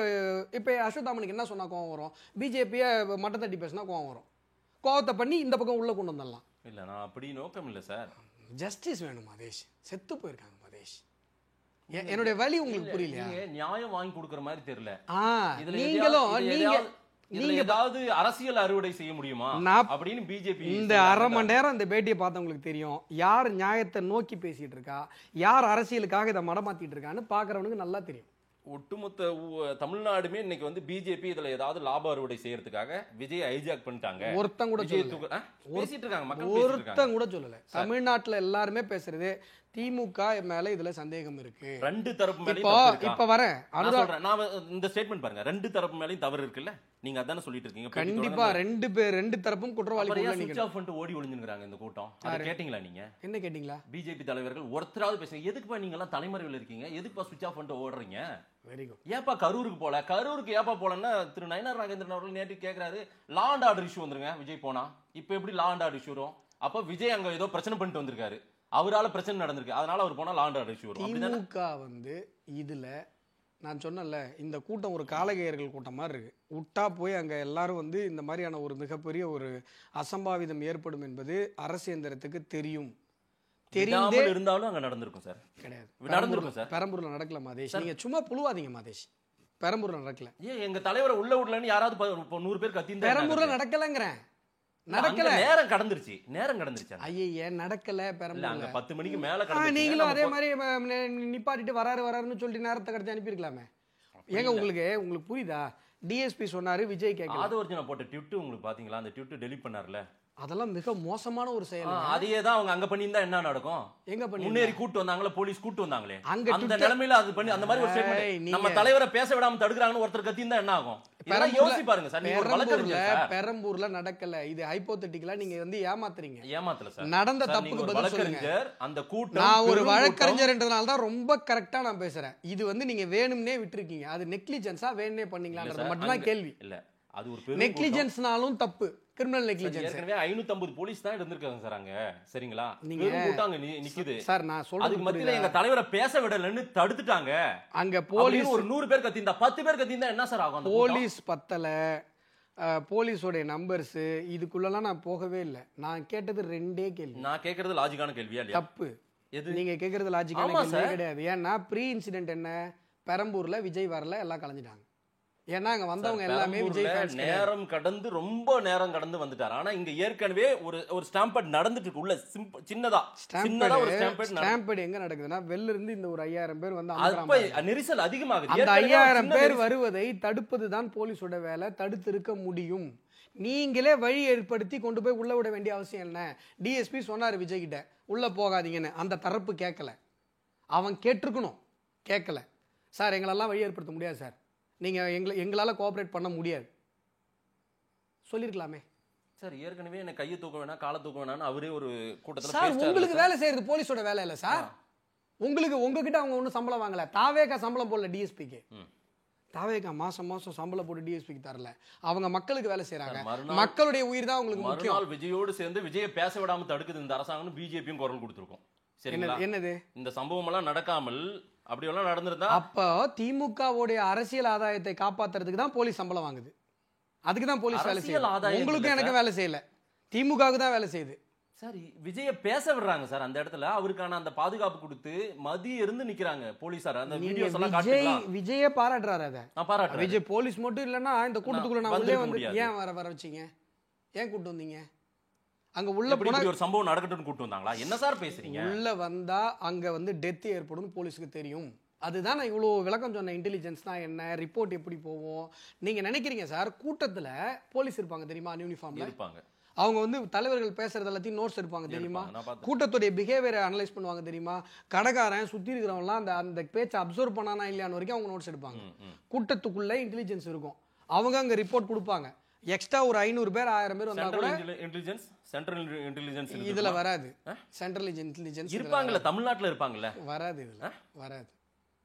இப்போ அஸ்வத்தாமனுக்கு என்ன சொன்னால் கோவம் வரும், பிஜேபியை மட்டம் தட்டி பேசினா கோவம் வரும். கோவத்தை பண்ணி இந்த பக்கம் உள்ளே கொண்டு வந்துடலாம். இல்லை, நான் அப்படி நோக்கம் இல்லை சார். ஜஸ்டிஸ் வேணும் மதேஷ். செத்து போயிருக்காங்க மதேஷ். என்னுடைய வழி உங்களுக்கு புரியலையா? நியாயம் வாங்கி கொடுக்குற மாதிரி தெரியல. நீங்க ஏதாவது அரசியல் அறுவடை செய்ய முடியுமா அப்படின்னு பிஜேபி இந்த அரை மணி நேரம் இந்த பேட்டியை பார்த்தவங்களுக்கு தெரியும், யார் நியாயத்தை நோக்கி பேசிட்டு இருக்கா, யார் அரசியலுக்காக இதை மடமாத்திட்டு இருக்கான்னு பாக்குறவனுக்கு நல்லா தெரியும். ஒட்டுமொத்த தமிழ்நாடுமே இன்னைக்கு வந்து பிஜேபி இதுல ஏதாவது லாப அறுவடை செய்யறதுக்காக விஜய் ஹைஜாக் பண்ணிட்டாங்க. ஒருத்தன் கூட பேசிட்டு இருக்காங்க, ஒருத்தன் கூட சொல்லல. தமிழ்நாட்டுல எல்லாருமே பேசுறது திமுக மேல இதுல சந்தேகம் இருக்கு. ரெண்டு தரப்பு மேல இப்ப வரேன் நான் இந்த ஸ்டேட்மெண்ட் பாருங்க, ரெண்டு தரப்பு மேலயும் தவறு இருக்குல்ல, நீங்க அதானே சொல்லிட்டு இருக்கீங்க. கண்டிப்பா ரெண்டு தரப்பும் குற்றவாளி. ஓடி ஒளிஞ்சுறாங்க இந்த கூட்டம். அதை கேட்டீங்களா? நீங்க என்ன கேட்டீங்களா? பிஜேபி தலைவர்கள் ஒருத்தராவது பேசுங்க, எதுக்குப்பா நீங்க எல்லாம் தலைமறைவில் இருக்கீங்க, எதுக்குப்பா சுவிட்ச் ஆஃப் பண்ணிட்டு ஓடுறீங்க? Very good. ஏப்பா கரூருக்கு போல, கரூருக்கு ஏப்பா போலன்னா திரு நயினார் நாகேந்திரன் அவர்கள் நேற்று கேட்கிறாரு, லா அண்ட் ஆர்டர் இஷ்யூ வந்துருங்க விஜய் போனா. இப்ப எப்படி லா அண்ட் ஆர்டர் இஷ்யூ வரும்? அப்ப விஜய் அங்க ஏதோ பிரச்சனை பண்ணிட்டு வந்திருக்காரு, அவரால பிரச்சனை நடந்திருக்கு, அதனால அவர் போனா லா அண்ட் ஆர்டர் இஷ்யூ வரும். திமுக வந்து இதுல நான் சொன்னல, இந்த கூட்டம் ஒரு காலகையர்கள் கூட்டம் மாதிரி இருக்கு. விட்டா போய் அங்க எல்லாரும் வந்து இந்த மாதிரியான ஒரு மிகப்பெரிய ஒரு அசம்பாவிதம் ஏற்படும் என்பது அரசியந்திரத்துக்கு தெரியும். தெரிந்தே இருந்தாலும் அங்க நடந்திருக்கும் சார். கிடையாது, நடந்திருக்கும் சார். பெரம்பூர்ல நடக்கல மாதேஷ், நீங்க சும்மா புழுவாதீங்க மாதேஷ். பெரம்பூர்ல நடக்கல. ஏன் எங்க தலைவரை உள்ள விடலன்னு யாராவது 100 பேர் கத்தின்னு பெரம்பூர்ல நடக்கலங்கிறேன். நடக்கல, நேரம் கடந்துருச்சு. ஐயே நடக்கல. பெரம்பூர்ல 10 மணிக்கு மேல கடந்துருச்சு. நீங்களும் அதே மாதிரி நிப்பாட்டிட்டு வராருன்னு சொல்லிட்டு நேரத்தை கடத்தி அனுப்பியிருக்கலாமே. ஏங்க உங்களுக்கு புரியுதா? டிஎஸ்பி சொன்னாரு, விஜய் கேட்கல. ஆதவர்ஜனா போட்ட ட்வீட் உங்களுக்கு பாத்தீங்களா? அந்த ட்வீட் டெலீட் பண்ணார்ல, அதெல்லாம் மிக மோசமான ஒரு செயல். அதையே தான் அவங்க அங்க பண்ணியிருந்தா என்ன நடக்கும்? எங்க பண்ணி முன்னேறி கூட்டு வந்தாங்களே, போலீஸ் கூட்டு வந்தாங்களே, அந்த நிலைமையில அது பண்ணி அந்த மாதிரி ஒரு ஸ்டேட்மெண்ட் நம்ம தலைவரை பேச விடாம தடுக்குறாங்கன்னு ஒருத்தர் கத்தியிருந்தா என்ன ஆகும்? யோசிச்சு பாருங்க சார். நீங்க ஒரு வழக்கறிஞர். பெரம்பூர்ல நடக்கல, இது ஹைப்போதெட்டிக்கலா நீங்க வந்து ஏமாத்துறீங்க. ஏமாத்தல சார். நடந்த தப்புக்கு பதில் சொல்லுங்க. அந்த கூட்டம், நான் ஒரு வழக்கறிஞர்ன்றதுனால தான் ரொம்ப கரெக்டா நான் பேசுறேன். இது வந்து நீங்க வேணும்னே விட்டுருக்கீங்க. அது நெக்லிஜென்ஸா வேணும்னே பண்ணீங்களான்றது மட்டும் தான் கேள்வி. இல்ல, அது ஒரு நெக்லிஜென்ஸ்னாலும் தப்பு, கிரிமினல் நெக்லிஜென்ஸ். ஏற்கனவே 550 போலீஸ் தான் இருந்திருக்காங்க சார் அங்க. சரிங்களா? நீங்க கூட்டாங்க நிக்குது சார். நான் சொல்றது அதுக்கு மத்தியில எங்க தலைவரை பேச விடலன்னு தடுத்துட்டாங்க. அங்க போலீஸ் ஒரு 100 பேர் கத்திந்தா, 10 பேர் கத்திந்தா என்ன சார் ஆகும்? போலீஸ் பத்தல, போலீஸோட நம்பர்ஸ் இதுக்குள்ளலாம் நான் போகவே இல்லை. நான் கேட்டது 2 கேள்வி. நான் கேக்குறது லாஜிக்கான கேள்வியா இல்லையா? தப்பு. நீங்க கேக்குறது லாஜிக்கான கேள்வியே கிடையாது. ஏன்னா ப்ரீ இன்சிடென்ட் என்ன, பெரம்பூர்ல விஜய் வரல, எல்லாம் கலைஞ்சிட்டாங்க. ஏன்னா அங்க வந்தவங்க எல்லாமே விஜய் ஃபேன்ஸ். நேரம் கடந்து ரொம்ப நேரம் கடந்து வந்துட்டார். ஆனா இங்க ஏற்கனவே ஒரு ஸ்டாம்பேட் நடந்துட்டு இருக்கு உள்ள. சின்னதா ஒரு ஸ்டாம்பேட் எங்க நடக்குதுன்னா, வெளில இருந்து இந்த ஒரு 5000 பேர் வந்து அப்ப நெரிசல் அதிகமாகுது. அந்த 5000 பேர் வருவதை தடுப்பதுதான் போலீஸோட வேலை. தடுத்து இருக்க முடியும். நீங்களே வழி ஏற்படுத்தி கொண்டு போய் உள்ள விட வேண்டிய அவசியம் என்ன? டிஎஸ்பி சொன்னாரு விஜய் கிட்ட உள்ள போகாதீங்கன்னு. அந்த தரப்பு கேட்கல. அவன் கேட்டிருக்கணும், கேட்கல. சார் எங்களெல்லாம் வழி ஏற்படுத்த முடியாது சார், நீங்க எங்களால கோஆபரேட் பண்ண முடியாது சொல்லிருக்கலாமே சார். ஏற்கனவே என்ன கையை தூக்க வேணாம், காலை தூக்க வேணாம்னு அவரே ஒரு கூட்டத்துல சார். உங்களுக்கு வேலை செய்யறது போலீஸோட வேலை இல்ல சார். உங்ககிட்ட அவங்க ஒன்றும் சம்பளம் வாங்கல. தாவேகா சம்பளம் போடல டிஎஸ்பிக்கு. தாவேகா மாசம் சம்பளம் போட்டு டிஎஸ்பிக்கு தரல. அவங்க மக்களுக்கு வேலை செய்யறாங்க. மக்களுடைய உயிர் தான் உங்களுக்கு முக்கியம். விஜயோடு சேர்ந்து விஜயை பேச விடாம தடுக்குது இந்த அரசாங்கம். பிஜேபியும் குரல் கொடுத்திருக்கோம். என்னது இந்த சம்பவம் எல்லாம் நடக்காமல் அப்படியெல்லாம் நடந்திருந்தா, அப்போ திமுகவுடைய அரசியல் ஆதாயத்தை காப்பாத்துறதுக்கு தான் போலீஸ் சம்பளம் வாங்குது. அதுக்கு தான் போலீஸ் வேலை செய்யுது. உங்களுக்கு எனக்கு வேலை செய்யல, திமுகவுக்கு தான் வேலை செய்யுது. சார் விஜய பேச விடுறாங்க சார். அந்த இடத்துல அவருக்கான அந்த பாதுகாப்பு கொடுத்து மதிய இருந்து நிக்கிறாங்க போலீசார். அந்த வீடியோஸ் எல்லாம் காட்டுறாங்க. விஜயே பாராட்டுறாரு. அதை நான் பாராட்டுறேன். விஜய் போலீஸ் மட்டும் இல்லன்னா இந்த கூட்டத்துக்குள்ள நான் உள்ளே வந்து ஏன் வர வச்சீங்க? ஏன் கூட்டு வந்தீங்க? அங்க உள்ள போனா ஒரு சம்பவம் நடக்கட்டும்னு கூட்டு வந்தாங்களா? என்ன சார் பேசுறீங்க? உள்ள வந்தா அங்க வந்து டெத் ஏற்படும் போலீஸ்க்கு தெரியும். அதுதான் நான் இவ்வளோ விளக்கம் சொன்னேன். இன்டெலிஜென்ஸ்னா என்ன, ரிப்போர்ட் எப்படி போவோம். நீங்கள் நினைக்கிறீங்க சார் கூட்டத்தில் போலீஸ் இருப்பாங்க தெரியுமா, யூனிஃபார்மில் இருப்பாங்க. அவங்க வந்து தலைவர்கள் பேசுறது எல்லாத்தையும் நோட்ஸ் எடுப்பாங்க தெரியுமா, கூட்டத்துடைய பிஹேவியரை அனலைஸ் பண்ணுவாங்க தெரியுமா, கடைக்காரன் சுற்றி இருக்கிறவங்களாம் அந்த அந்த பேச்சை அப்சர்வ் பண்ணானா இல்லையான்னு வரைக்கும் அவங்க நோட்ஸ் எடுப்பாங்க. கூட்டத்துக்குள்ளே இன்டெலிஜென்ஸ் இருக்கும், அவங்க அங்கே ரிப்போர்ட் கொடுப்பாங்க. எக்ஸ்ட்ரா ஒரு 500 பேர் 1000 பேர் வந்தா கூட இன்டெலிஜென்ஸ் சென்ட்ரல் இன்டெலிஜென்ஸ் இதுல வராது. சென்ட்ரல் இன்டெலிஜென்ஸ் இருப்பாங்கல்ல, தமிழ்நாட்டுல இருப்பாங்கல்ல, வராது, இதுல வராது.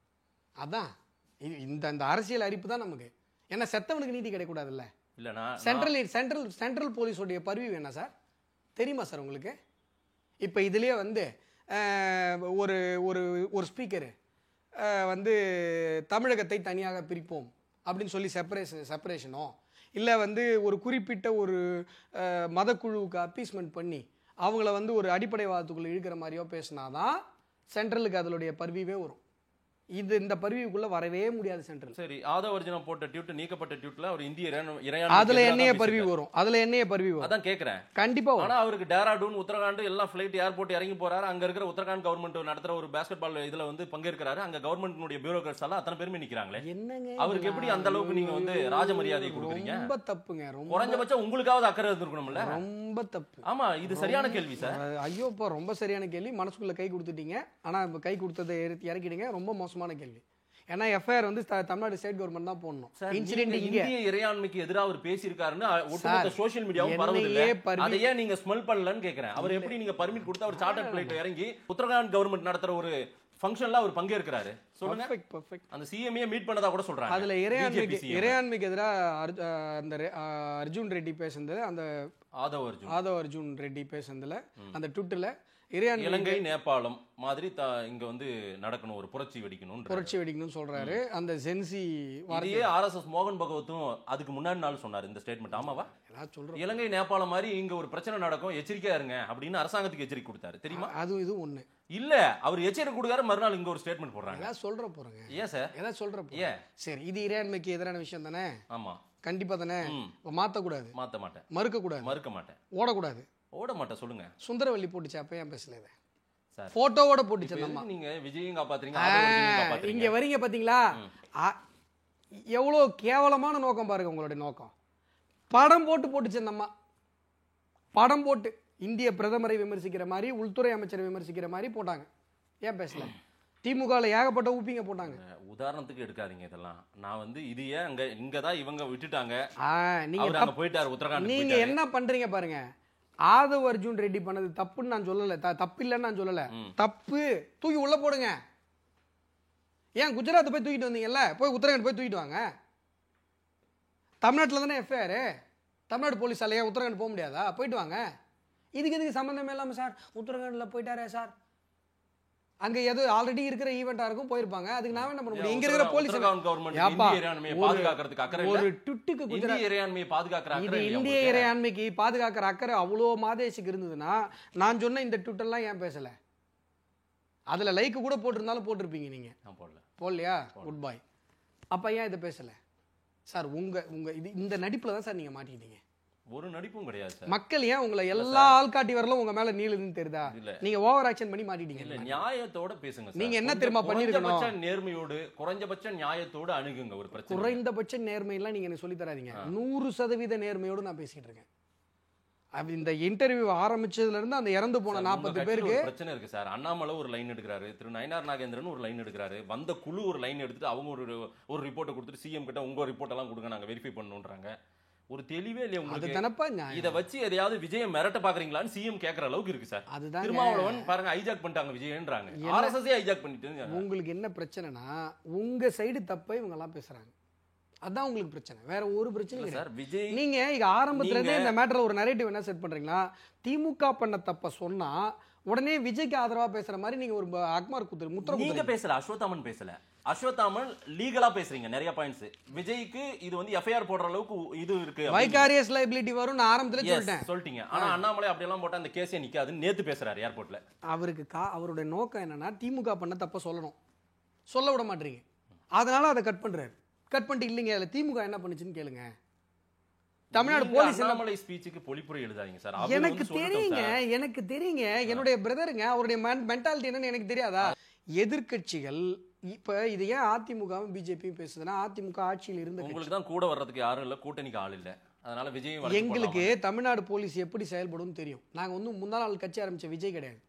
அதான் இந்த அரசியல் அறிப்பு தான் நமக்கு. ஏன்னா செத்தவனுக்கு நீதி கிடைக்கூடாதுல்ல. இல்லைனா சென்ட்ரல் போலீஸோடைய பரிவு என்ன சார் தெரியுமா சார் உங்களுக்கு? இப்போ இதுலேயே வந்து ஒரு ஒரு ஒரு ஸ்பீக்கரு வந்து தமிழகத்தை தனியாக பிரிப்போம் அப்படின்னு சொல்லி செப்பரேஷனோ இல்லை வந்து ஒரு குறிப்பிட்ட ஒரு மதக்குழுவுக்கு அப்பீஸ்மெண்ட் பண்ணி அவங்கள வந்து ஒரு அடிப்படைவாதத்துக்குள்ளே இழுக்கிற மாதிரியோ பேசினாதான் சென்ட்ரலுக்கு அதனுடைய பரிவே வரும். இந்த பரிவுக்குள்ள வரவே முடியாது சென்ட்ரல். சரி, ஆதவர்ஜனம் போட்ட ட்வீட் நீக்கப்பட்ட ட்வீட்ல ஒரு இந்திய அதுல என்னைய பரிவு வரும், அதுல என்னைய பரிவு வரும். அதான் கேக்குறேன். கண்டிப்பா. ஆனா அவருக்கு டேராடூன் உத்தரகாண்ட் எல்லாம் ஃளைட் ஏர்போர்ட் இறங்கி போறாரு. அங்க இருக்கிற உத்தரகாண்ட் கவர்மெண்ட் நடத்துற ஒரு பாஸ்கெட் பால் இதுல வந்து பங்கேற்கிறாரு. அங்க கவர்மெண்ட்னுடைய பியூரோக்ராட்ஸ் எல்லாம் அத்தனை பேருமே நிக்கிறாங்களே, என்னங்க அவருக்கு எப்படி அந்த அளவுக்கு நீங்க வந்து ராஜ மரியாதை கொடுக்குறீங்க? ரொம்ப தப்புங்க. ரொம்ப குறைஞ்சபட்சம் உங்களுக்காவது அக்கறை இருந்திருக்கணும்ல. ரொம்ப தப்பு. ஆமா, இது சரியான கேள்வி சார். ஐயோப்பா, ரொம்ப சரியான கேள்வி. மனசுக்குள்ள கை கொடுத்துட்டீங்க. ஆனா கை கொடுத்ததை இறக்கிடுங்க. ரொம்ப மோசமான கேள்வி. ஏன்னா எஃப்ஐஆர் வந்து தமிழ்நாடு ஸ்டேட் கவர்மெண்ட் தான் போடணும். இன்சிடென்ட் இந்திய இறையாண்மைக்கு எதிராக அவர் பேசியிருக்காருன்னு ஒட்டுமொத்த சோஷியல் மீடியாவும் பரவுது. அதை ஏன் நீங்க ஸ்மெல் பண்ணலன்னு கேக்குறேன். அவர் எப்படி நீங்க பர்மிட் கொடுத்து அவர் சார்ட்டர் பிளைட் இறங்கி உத்தரகாண்ட் கவர்மெண்ட் நடத்துற ஒரு ஃபங்க்ஷன்ல அவர் பங்கேற்கிறாரு? சொல்லுங்க. அந்த சிஎம்ஏ மீட் பண்ணதா கூட சொல்றாங்க. அதுல இறையாண்மைக்கு எதிராக அந்த அர்ஜுன் ரெட்டி பேசுனது, அந்த ஆதவ் அர்ஜுன் ரெட்டி பேசுனதுல அந்த ட்விட்டர்ல இலங்கை நேபாளம் மாதிரி இங்க வந்து நடக்கணும், ஒரு புரட்சி வெடிக்கணும் சொல்றாரு. அந்த சென்சி வார்த்தையே ஆர்எஸ்எஸ் மோகன் பகவத்தும் அதுக்கு முன்னாடி நாள் சொன்னாரு இந்த ஸ்டேட்மெண்ட். ஆமாவா? இலங்கை நேபாளம் மாதிரி இங்க ஒரு பிரச்சனை நடக்கும், எச்சரிக்கையா இருங்க அப்படின்னு அரசாங்கத்துக்கு எச்சரிக்கை கொடுத்தாரு தெரியுமா? அது இது ஒண்ணு இல்ல, அவர் எச்சரிக்கை கொடுக்காரு, மறுநாள் இங்க ஒரு ஸ்டேட்மெண்ட் போடுறாங்க. ஏதாவது சொல்ற போறேங்க. ஏன் சார் ஏதாவது சொல்ற போறீங்க? சரி, இது இறையாண்மைக்கு எதிரான விஷயம் தானே? ஆமா, கண்டிப்பா தானே. மாத்த கூடாது, மாத்த மாட்டேன், மறுக்க மாட்டேன், ஓட மாட்டேன். சொல்லுங்க. சுந்தரவல்லி போட்டுச்சு, அப்ப ஏன் பேசல? சார் போட்டோவோட போட்டுச்சு. நீங்க விஜயும் காப்பாத்துறீங்க, இங்க வரீங்க பாத்தீங்களா? எவ்வளவு கேவலமான நோக்கம் பாருங்க உங்களுடைய நோக்கம். படம் போட்டுச்சு அந்த அம்மா. படம் போட்டு இந்திய பிரதமரை விமர்சிக்கிற மாதிரி, உள்துறை அமைச்சரை விமர்சிக்கிற மாதிரி போட்டாங்க. ஏன் பேசல? திமுகல ஏகப்பட்ட ஊப்பிங்க போட்டாங்க. உதாரணத்துக்கு எடுக்காதீங்க இதெல்லாம். நான் வந்து இது ஏன் இங்கதான் இவங்க விட்டுட்டாங்க, நீங்க போயிட்டாரு உத்தரகாண்ட். நீங்க என்ன பண்றீங்க பாருங்க. ஆதவ் அர்ஜுன் ரெட்டி பண்ணது தப்புன்னு நான் சொல்லல, தப்பு இல்லைன்னு நான் சொல்லல. தப்பு, தூக்கி உள்ள போடுங்க. ஏன் குஜராத் போய் தூக்கிட்டு வந்தீங்கல்ல, போய் உத்தரகாண்ட் போய் தூக்கிட்டு வாங்க. தமிழ்நாட்டில் தானே எஃப்ஐஆர். தமிழ்நாடு போலீஸால ஏன் உத்தரகாண்ட் போக முடியாதா? போயிட்டு வாங்க. இதுக்கு சம்பந்தமே இல்லாம சார் உத்தரகாண்ட்ல போயிட்டாரே சார், அங்க ஏதோ ஆல்ரெடி இருக்கிற ஈவெண்டா இருக்கும், போயிருப்பாங்க. அதுக்கு நான் என்ன பண்ண முடியும்? இங்க இருக்கிற போலீஸ் ஒரு டுட்டுக்கு குஜராத் இறையாண்மையை பாதுகாக்கிற, இது இந்திய இறையாண்மைக்கு பாதுகாக்கிற அக்கறை அவ்வளோ மாதேசிக்கு இருந்ததுன்னா நான் சொன்ன இந்த ட்விட்டர்லாம் ஏன் பேசல? அதுல லைக் கூட போட்டிருந்தாலும் போட்டிருப்பீங்க. நீங்க போடலையா? குட் பாய். அப்ப ஏன் இதை பேசல சார்? உங்க இந்த நடிப்புல தான் சார் நீங்க மாட்டிக்கிட்டீங்க. ஒரு நடிப்பும் கிடையாது சார். மக்கள் ஏன் உங்களை எல்லா ஆள்காட்டி வரலும் உங்க மேல நீளுதுன்னு தெரியுதா? நீங்க ஓவர் ஆக்ஷன் பண்ணி மாட்டிட்டீங்க. இல்ல, நியாயத்தோட பேசுங்க. நீங்க என்ன தெரியுமா பண்ணிருக்கணும்? நேர்மையோடு, குறைஞ்சபட்ச நியாயத்தோடு அணுகுங்க ஒரு பிரச்சனை. குறைந்தபட்ச நேர்மையெல்லாம் நீங்க எனக்கு சொல்லி தராதீங்க. 100% நேர்மையோடு நான் பேசிட்டு இருக்கேன். இந்த இன்டர்வியூ ஆரம்பிச்சதுல இருந்து அந்த இறந்து போன 40 பேருக்கு பிரச்சனை இருக்கு சார். அண்ணாமலை ஒரு லைன் எடுக்கிறாரு, திரு நயினார் நாகேந்திரன் ஒரு லைன் எடுக்கிறாரு, வந்த குழு ஒரு லைன் எடுத்துட்டு அவங்க ஒரு ரிப்போர்ட்டை கொடுத்துட்டு சிஎம் கிட்ட உங்க ரிப்போர்ட் எல்லாம் கொடுங்க, நாங்க வெரிஃபை பண்ணணும்ன்றாங்க. ஒரு தெளிவே இல்லையா உங்களுக்கு? இத வச்சு எதையாவது விஜயம் மிரட்ட பாக்குறீங்களான்னு சிஎம் கேக்குற அளவுக்கு இருக்கு சார். அதுதான் திருமாவளவன் பாருங்க ஹைஜாக் பண்ணிட்டாங்க விஜயன்றாங்க. ஆர்எஸ்எஸ் ஹைஜாக் பண்ணிட்டு. உங்களுக்கு என்ன பிரச்சனைனா உங்க சைடு தப்ப இவங்க எல்லாம் பேசுறாங்க. அதான் உங்களுக்கு பிரச்சனை, வேற ஒரு பிரச்சனை இல்லை சார். விஜய் நீங்க இங்க ஆரம்பத்துல இருந்தே இந்த மேட்டர்ல ஒரு நரேட்டிவ் என்ன செட் பண்றீங்களா? திமுக பண்ண தப்ப சொன்னா உடனே விஜய்க்கு ஆதரவா பேசுற மாதிரி நீங்க ஒரு அக்மார் குத்துரு முத்திர. நீங்க பேசல, அஸ்வத்தாமன் பேசல. அஸ்வத்தாமன் லீகலா பேசுறீங்க நிறைய பாயிண்ட்ஸ். விஜய்க்கு இது வந்து எஃப்ஐஆர் போடுற அளவுக்கு இது இருக்கு, வைகாரியஸ் லைபிலிட்டி வரும். நான் ஆரம்பத்துல சொல்லிட்டீங்க. ஆனா அண்ணாமலை அப்படி எல்லாம் போட்டா அந்த கேஸே நிக்காதுன்னு நேத்து பேசுறாரு ஏர்போர்ட்ல. அவருக்கு அவருடைய நோக்கம் என்னன்னா திமுக பண்ண தப்ப சொல்லணும், சொல்ல விட மாட்டீங்க. அதனால அதை கட் பண்றாரு. கட் பண்ணிட்டு இல்லைங்க அதுல திமுக என்ன பண்ணுச்சுன்னு கேளுங்க. தமிழ்நாடு போலீஸ் அண்ணாமலை ஸ்பீச்சுக்கு பொலிப்புரை எழுதாதீங்க சார். எனக்கு தெரியுங்க, என்னுடைய பிரதருங்க, அவருடைய மென்டாலிட்டி என்னன்னு எனக்கு தெரியாதா? எதிர்க்கட்சிகள் இப்ப இது ஏன் அதிமுகவும் பிஜேபியும் பேசுதுன்னா அதிமுக ஆட்சியில் இருந்த உங்களுக்கு தான் கூட வர்றதுக்கு யாரும் இல்ல, கூட்டணிக்கு ஆள் இல்ல, அதனால விஜயும் எங்களுக்கு தமிழ்நாடு போலீஸ் எப்படி செயல்படும் தெரியும். நாங்க வந்து முந்தா நாள் கட்சி ஆரம்பிச்ச விஜய் கிடையாது.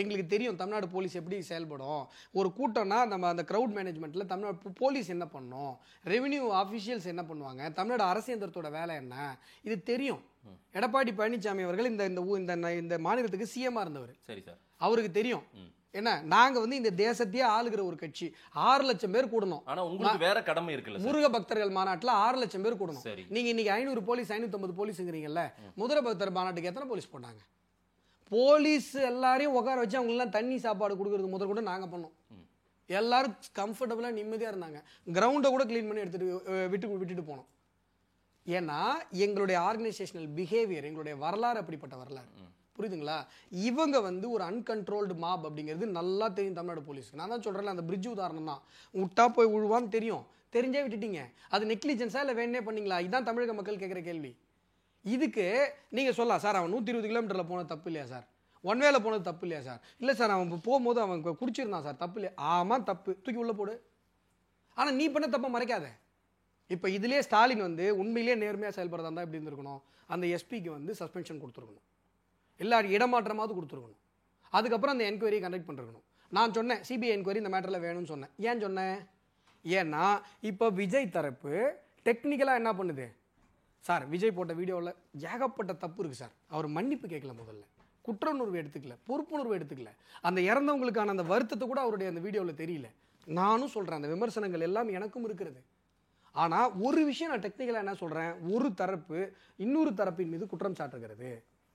எங்களுக்கு தெரியும் தமிழ்நாடு போலீஸ் எப்படி செயல்படும். ஒரு கூட்டம்னா நம்ம அந்த கிரவுட் மேனேஜ்மெண்ட்ல தமிழ்நாடு போலீஸ் என்ன பண்ணும், ரெவென்யூ ஆஃபீஷியல்ஸ் என்ன பண்ணுவாங்க, தமிழ்நாடு அரசு எந்திரத்தோட வேலை என்ன, இது தெரியும். எடப்பாடி பழனிசாமி அவர்கள் இந்த மாநிலத்துக்கு சிஎம்மா இருந்தவர். சரி சார், அவருக்கு தெரியும். என்ன, நாங்க வந்து இந்த தேசத்தையே ஆளுகிற ஒரு கட்சி. 6 லட்சம் பேர் கூடணும். ஆனா உங்களுக்கு வேற கடமை இருக்குல்ல, முருக பக்தர்கள் மாநாட்டுல 6 லட்சம் பேர் கூடணும். நீங்க இன்னைக்கு 500 போலீஸ் 550 போலீஸ்ங்கிறீங்கல்ல, முருக பக்தர் மாநாட்டுக்கு எத்தனை போலீஸ் போட்டாங்க? போலீஸ் எல்லாரையும் உட்கார வச்சு அவங்க எல்லாம் தண்ணி சாப்பாடு கொடுக்கறது முதல் கூட நாங்க பண்ணோம். எல்லாரும் கம்ஃபர்டபுளா நிம்மதியா இருந்தாங்க. கிரவுண்டை கூட கிளீன் பண்ணி எடுத்துட்டு விட்டுட்டு போனோம். ஏன்னா எங்களுடைய ஆர்கனைசேஷனல் பிஹேவியர், எங்களுடைய வரலாறு அப்படிப்பட்ட வரலாறு. புரியுதுங்களா? இவங்க வந்து ஒரு அன்கண்ட்ரோல்டு மாப் அப்படிங்கிறது நல்லா தெரியும் தமிழ்நாடு போலீஸ்க்கு. நான் தான் சொல்றேன், அந்த பிரிட்ஜ் உதாரணம் தான். விட்டா போய் உழுவான்னு தெரியும், தெரிஞ்சே விட்டுட்டீங்க. அது நெக்லிஜென்ஸா இல்லை வேணே பண்ணீங்களா? இதுதான் தமிழக மக்கள் கேட்குற கேள்வி. இதுக்கு நீங்க சொல்லலாம், சார் அவன் 120 கிலோமீட்டர்ல போனது தப்பு இல்லையா சார், ஒன்வேல போனது தப்பு இல்லையா சார், இல்லை சார் அவன் போகும்போது அவன் குடிச்சிருந்தான் சார், தப்பு இல்லையா? ஆமா தப்பு, தூக்கி உள்ள போடு. ஆனா நீ பண்ண தப்ப மறைக்காத. இப்ப இதுலயே ஸ்டாலின் வந்து உண்மையிலேயே நேர்மையா செயல்படுறதா இருந்தா எப்படி இருந்திருக்கணும், அந்த எஸ்பிக்கு வந்து சஸ்பென்ஷன் கொடுத்துருக்கணும், எல்லாரும் இடமாற்றமாவது கொடுத்துருக்கணும். அதுக்கப்புறம் அந்த என்கொயரியை கண்டக்ட் பண்ணிருக்கணும். நான் சொன்னேன் சிபிஐ என்கொயரி இந்த மேட்டரில் வேணும்னு சொன்னேன். ஏன் சொன்னேன்? ஏன்னா இப்போ விஜய் தரப்பு டெக்னிக்கலாக என்ன பண்ணுது சார், விஜய் போட்ட வீடியோவில் ஏகப்பட்ட தப்பு இருக்குது சார். அவர் மன்னிப்பு கேட்கல, முதல்ல குற்றவுணர்வு எடுத்துக்கல, பொறுப்புணர்வு எடுத்துக்கல, அந்த இறந்தவங்களுக்கான அந்த வருத்தத்தை கூட அவருடைய அந்த வீடியோவில் தெரியல. நானும் சொல்கிறேன், அந்த விமர்சனங்கள் எல்லாம் எனக்கும் இருக்கிறது. ஆனால் ஒரு விஷயம் நான் டெக்னிக்கலாக என்ன சொல்கிறேன், ஒரு தரப்பு இன்னொரு தரப்பின் மீது குற்றம் சாட்டுகிறது.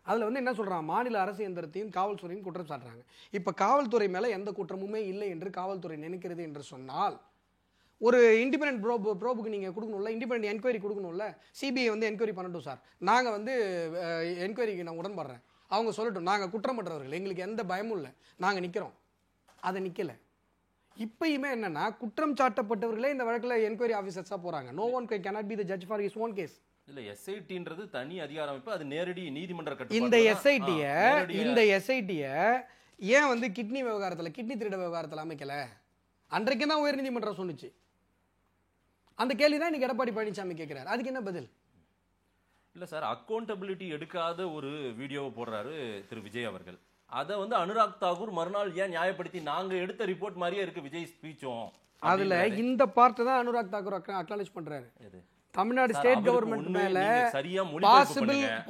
அதில் வந்து என்ன சொல்கிறான், மாநில அரசு எந்திரத்தையும் காவல்துறையும் குற்றம் சாட்டுறாங்க. இப்போ காவல்துறை மேலே எந்த குற்றமுமே இல்லை என்று காவல்துறை நினைக்கிறது என்று சொன்னால், ஒரு இண்டிபெண்டன்ட் ப்ரோபுக்கு நீங்கள் கொடுக்கணும்ல, இண்டிபெண்டன்ட் என்கொயரி கொடுக்கணும்ல. சிபிஐ வந்து என்கொயரி பண்ணட்டும் சார், நாங்கள் வந்து என்கொயரிக்கு நான் உடன்படுறேன், அவங்க சொல்லட்டும், நாங்கள் குற்றம் பண்ணுறவர்கள், எங்களுக்கு எந்த பயமும் இல்லை, நாங்கள் நிற்கிறோம். அதை நிற்கலை. இப்பயுமே என்னன்னா, குற்றம் சாட்டப்பட்டவர்களே இந்த வழக்கில் என்கொயரி ஆஃபீஸர்ஸாக போகிறாங்க. No one cannot be the judge for his own case. இல்ல எஸ்ஐடின்றது தனி அதிகார அமைப்பு, அது நேரடி நீதிமன்ற கட்டுப்பாடு. இந்த எஸ்ஐடியை ஏன் வந்து கிட்னி விவகாரத்தில், கிட்னி திருட விவகாரத்தில் அமைக்கல? அன்றைக்கு தான் உயர் நீதிமன்றம் சொன்னுச்சு. அந்த கேள்வி தான் இன்னைக்கு எடப்பாடி பழனிசாமி கேட்கிறார். அதுக்கு என்ன பதில்? இல்ல சார், அக்கௌண்டபிலிட்டி எடுக்காத ஒரு வீடியோவை போடுறாரு திரு விஜய் அவர்கள். அதை வந்து அனுராக் தாக்கூர் மறுநாள் ஏன் நியாயப்படுத்தி, நாங்க எடுத்த ரிப்போர்ட் மாதிரியே இருக்கு விஜய் ஸ்பீச்சும், அதுல இந்த பார்ட் தான் அனுராக் தாக்கூர் அக்னாலேஜ் பண்றாரு. தமிழ்நாடு ஸ்டேட் கவர்மெண்ட் மேல சரியா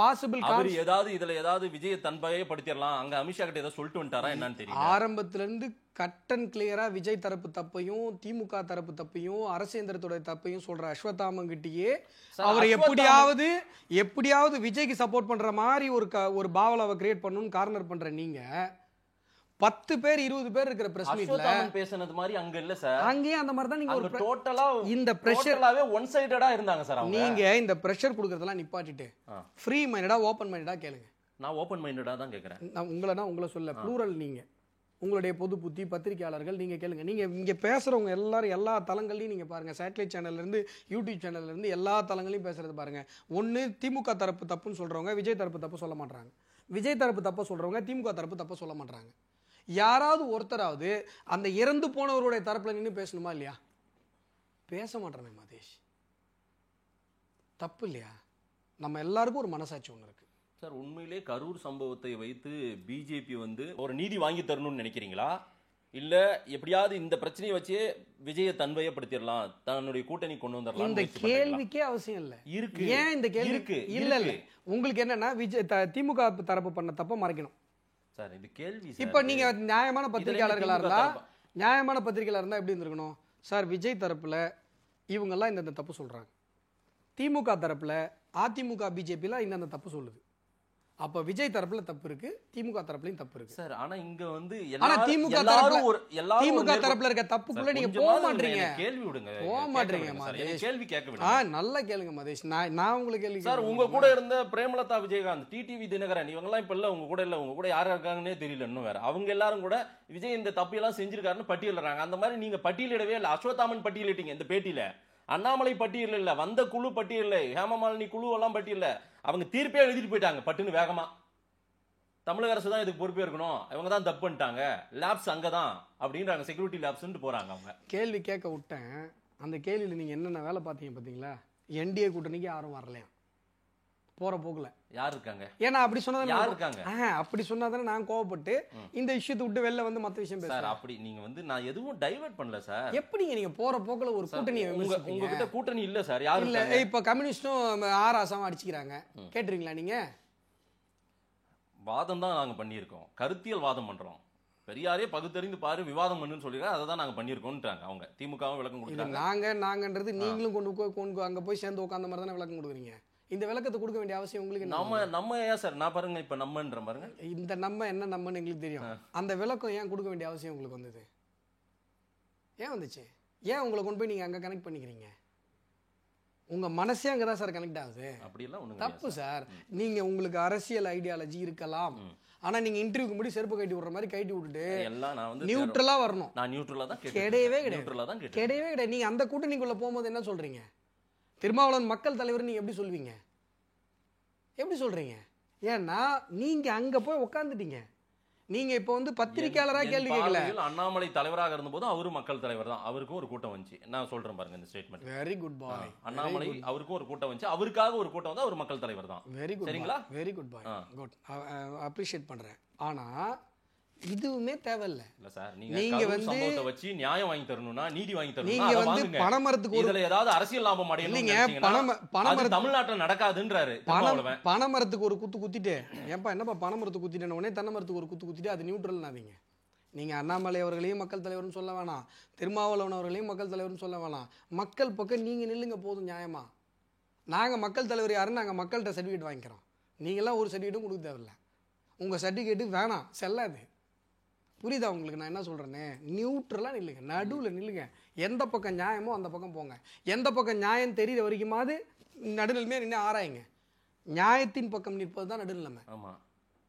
பாசிபிள் அவர் ஏதாவது இதுல ஏதாவது விஜய தன்பயப்படுத்திடலாம், அங்க அமித்ஷா கிட்ட ஏதாவது சொல்லிட்டு வந்துட்டாரா என்னன்னு தெரியல. ஆரம்பத்துல இருந்து கட் அண்ட் கிளியரா விஜய் தரப்பு தப்பையும் திமுக தரப்பு தப்பையும் அரசேந்திரத்தோட தப்பையும் சொல்ற அஸ்வத்தாமங்கிட்டயே அவர் எப்படியாவது விஜய்க்கு சப்போர்ட் பண்ற மாதிரி ஒரு பாவலாவை கிரியேட் பண்ணணும்னு கார்னர் பண்ற நீங்க 10 பேர் 20 பேர் இருக்கிற பிரஸ் மீட்ல பேசினது மாதிரி அங்க இல்ல சார். அங்கேயே அந்த மாதிரி தான் நீங்க ஒரு டோட்டலா இந்த பிரஷர்லாவே ஒன் சைடடா இருந்தாங்க சார். நீங்க இந்த பிரஷர் கொடுக்கறதெல்லாம் நிப்பாட்டிட்டு ஃப்ரீ மைண்டடா ஓபன் மைண்டடா கேளுங்க. நான் ஓபன் மைண்டடா தான் கேக்குறேன். நான் உங்களை சொல்ல ப்ளூரல், நீங்க உங்களுடைய பொது புத்தி பத்திரிகையாளர்கள் நீங்க கேளுங்க. நீங்க இங்க பேசுறவங்க எல்லாரும் எல்லா தளங்களையும் நீங்க பாருங்க, சேட்டலைட் சேனல்ல இருந்து யூடியூப் சேனல்ல இருந்து எல்லா தளங்களையும் பேசுறது பாருங்க. ஒன்னு திமுக தரப்பு தப்புன்னு சொல்றவங்க விஜய் தரப்பு தப்பு சொல்ல மாட்டாங்க, விஜய் தரப்பு தப்பு சொல்றவங்க திமுக தரப்பு தப்பு சொல்ல மாட்டாங்க. யாராவது ஒருத்தராவது அந்த இறந்து போனவருடைய தரப்புல நின்று பேசணுமா இல்லையா? பேச மாட்டானே மதேஷ், தப்பு இல்லையா? நம்ம எல்லாருக்கும் ஒரு மனசாட்சி ஒன்று இருக்கு சார். உண்மையிலே கரூர் சம்பவத்தை வைத்து பிஜேபி வந்து ஒரு நீதி வாங்கி தரணும்னு நினைக்கிறீங்களா, இல்ல எப்படியாவது இந்த பிரச்சனையை வச்சே விஜய தன்வயப்படுத்திடலாம், தன்னுடைய கூட்டணி கொண்டு வந்துடலாம்? இந்த கேள்விக்கே அவசியம் இல்ல இருக்கு. ஏன் இந்த கேள்வி இருக்கு? இல்ல உங்களுக்கு என்னன்னா, விஜய் திமுக தரப்பு பண்ண தப்ப மறைக்கணும் சார். இது கேள்வி. இப்ப நீங்க நியாயமான பத்திரிகையாளர்களா இருந்தா எப்படி இருந்திருக்கணும் சார்? விஜய் தரப்புல இவங்க எல்லாம் இந்த தப்பு சொல்றாங்க, திமுக தரப்புல அதிமுக பிஜேபில இந்த தப்பு சொல்லுது. அப்ப விஜய் தரப்புல தப்பு இருக்கு, திமுக தரப்புலயும் தப்பு இருக்கு சார். ஆனா இங்க வந்து திமுக தரப்புல இருக்க தப்புக்குள்ள நீங்க போக மாட்டீங்க. கேள்வி விடுங்க, போக மாட்டீங்க மதேஷ். கேள்வி கேட்க விடுங்க. நல்லா கேளுங்க மதேஷ். நான் உங்களுக்கு கேள்வி சார். உங்க கூட இருந்த பிரேமலதா விஜயகாந்த், டிடிவி தினகரன், இவங்க எல்லாம் இப்ப இல்ல, உங்க கூட இல்ல, உங்க கூட யாரா இருக்காங்கன்னே தெரியல இன்னும் வேற. அவங்க எல்லாரும் கூட விஜய் இந்த தப்பு எல்லாம் செஞ்சிருக்காருன்னு பட்டியலிடுறாங்க. அந்த மாதிரி நீங்க பட்டியலிடவே இல்லை. அஸ்வத்தாமன் பட்டியலிட்டீங்க இந்த பேட்டியில, அண்ணாமலை பட்டியல் இல்ல, வந்த குழு பட்டியல், ஹேமமாலினி குழு எல்லாம் பட்டியல், அவங்க தீர்ப்பே எழுதிட்டு போயிட்டாங்க பட்டுன்னு வேகமா. தமிழக அரசு தான் இதுக்கு பொறுப்பே இருக்கணும், இவங்க தான் தப்பு பண்ணிட்டாங்க, லேப்ஸ் அங்கதான் அப்படின்றாங்க, செக்யூரிட்டி லேப்ஸ்ன்னு போறாங்க அவங்க. கேள்வி கேட்க விட்டேன், அந்த கேள்வியில் நீங்க என்னென்ன வேலை பார்த்தீங்க பார்த்தீங்களா? என்டிஏ கூட்டணிக்கு யாரும் வரலையா போற போக்குல? யார் இருக்காங்க? ஏன்னா அப்படி சொன்னதானே யார் இருக்காங்க? அப்படி சொன்னாதானே நான் கோவப்பட்டு இந்த விஷயத்தை விட்டு வெளில வந்து மத்த விஷயம் சார். பேசுறேன். அப்படி நீங்க வந்து நான் எதுவும் டைவர்ட் பண்ணல சார். எப்படிங்க நீங்க போற போக்குல ஒரு கூட்டணியை உங்ககிட்ட கூட்டணி இல்ல சார். யாரு இல்ல? இப்ப கம்யூனிஸ்டும் ஆராசமா அடிச்சுக்கிறாங்க, கேட்டுறீங்களா நீங்க? வாதம் தான் நாங்க பண்ணியிருக்கோம், கருத்தியல் வாதம் பண்றோம். பெரியாரே பகுத்தறிந்து பாரு விவாதம் பண்ணுன்னு சொல்லிருக்காங்க, அதை தான் நாங்க பண்ணியிருக்கோம்ன்றாங்க அவங்க. திமுகவும் விளக்கம் கொடுத்தாங்க. நாங்கன்றது நீங்களும் கொண்டு அங்க போய் சேர்ந்து உட்கார்ந்த மாதிரி தானே விளக்கம் கொடுக்குறீங்க. இந்த விளக்கத்தை கொடுக்க வேண்டிய அவசியம் உங்களுக்கு நம்ம ஏன் சார்? நான் பாருங்க இப்ப நம்மன்ற பாருங்க, இந்த நம்ம என்ன நம்மன்னு எங்களுக்கு தெரியும். அந்த விளக்கம் ஏன் கொடுக்க வேண்டிய அவசியம் உங்களுக்கு வந்தது? ஏன் வந்துச்சு? ஏன் உங்களை கொண்டு போய் நீங்க அங்க கனெக்ட் பண்ணிக்கிறீங்க? உங்க மனசே அங்கதான் சார் கனெக்ட் ஆகுது. அப்படிலாம் ஒண்ணு தப்பு சார். நீங்க உங்களுக்கு அரசியல் ஐடியாலஜி இருக்கலாம், ஆனா நீங்க இன்டர்வியூக்கு முன்னாடி செருப்பு கட்டி விடுற மாதிரி கட்டி விட்டுட்டு எல்லாம் நான் வந்து நியூட்ரலா வரணும். நான் நியூட்ரலா தான் கிடையவே கிடையாது. நீங்க அந்த கூட்டணிக்குள்ள போகும்போது என்ன சொல்றீங்க? திருமாவளவன் மக்கள் தலைவர் நீங்க எப்படி சொல்வீங்க? எப்படி சொல்றீங்க? ஏன்னா நீங்க அங்க போய் உட்கார்ந்துட்டீங்க. நீங்க இப்ப வந்து பத்திரிகையாளரா கேள்வி கேட்கல. அண்ணாமலை தலைவராக இருந்தபோது அவரும் மக்கள் தலைவர் தான், அவருக்கும் ஒரு கூட்டம் வந்துச்சு. நான் சொல்றேன் பாருங்க இந்த ஸ்டேட்மெண்ட். வெரி குட் பாய். அண்ணாமலை அவருக்கும் ஒரு கூட்டம் வந்துச்சு, அவருக்காக ஒரு கூட்டம் வந்து அவர் மக்கள் தலைவர் தான். Very good. சரிங்களா? வெரி குட் பாய். குட். அப்ரிஷியேட் பண்றேன். ஆனா இதுவுமே தேவையில்ல. இல்ல சார், நீங்க வந்து சம்பவத்தை வச்சு நியாயம் வாங்கி தரணும்னா, நீதி வாங்கி தரணும்னா நீங்க வந்து பணமரத்துக்கு இதுல ஏதாவது அரசியல் லாபம் அடையணும். பணமரம் தமிழ்நாட்டுல நடக்காதுன்றாரு. பணமரத்துக்கு ஒரு குத்து குத்திட்டு, ஏன்பா என்னப்பா பணமரத்துக்கு குத்திட்டேன்னு உடனே தென்னை மரத்துக்கு ஒரு குத்து குத்திட்டு அது நியூட்ரல்னாதீங்க. நீங்க அண்ணாமலை அவர்களையும் மக்கள் தலைவர்னு சொல்ல வேணாம், திருமாவளவன் அவர்களையும் மக்கள் தலைவர்னு சொல்ல வேணாம். மக்கள் பக்கம் நீங்க நில்லுங்க போதும். நியாயமா நாங்க மக்கள் தலைவர் யாருன்னு நாங்க மக்கள்கிட்ட சர்டிஃபிகேட் வாங்கிக்கிறோம். நீங்களாம் ஒரு சர்டிஃபிகேட்டும் கொடுக்க தேவையில்ல. உங்க சர்டிஃபிகேட்டு வேணாம், செல்லாது. புரியுதா உங்களுக்கு நான் என்ன சொல்றேன்னு? நியூட்ரலா நில்லுங்க, நடுவில் நில்லுங்க. எந்த பக்கம் நியாயமோ அந்த பக்கம் போங்க. எந்த பக்கம் நியாயம் தெரியுற வரைக்குமாவது நடுநிலைமையா நின்று ஆராயுங்க. நியாயத்தின் பக்கம் நிற்பது தான் நடுநிலைமை. ஆமா,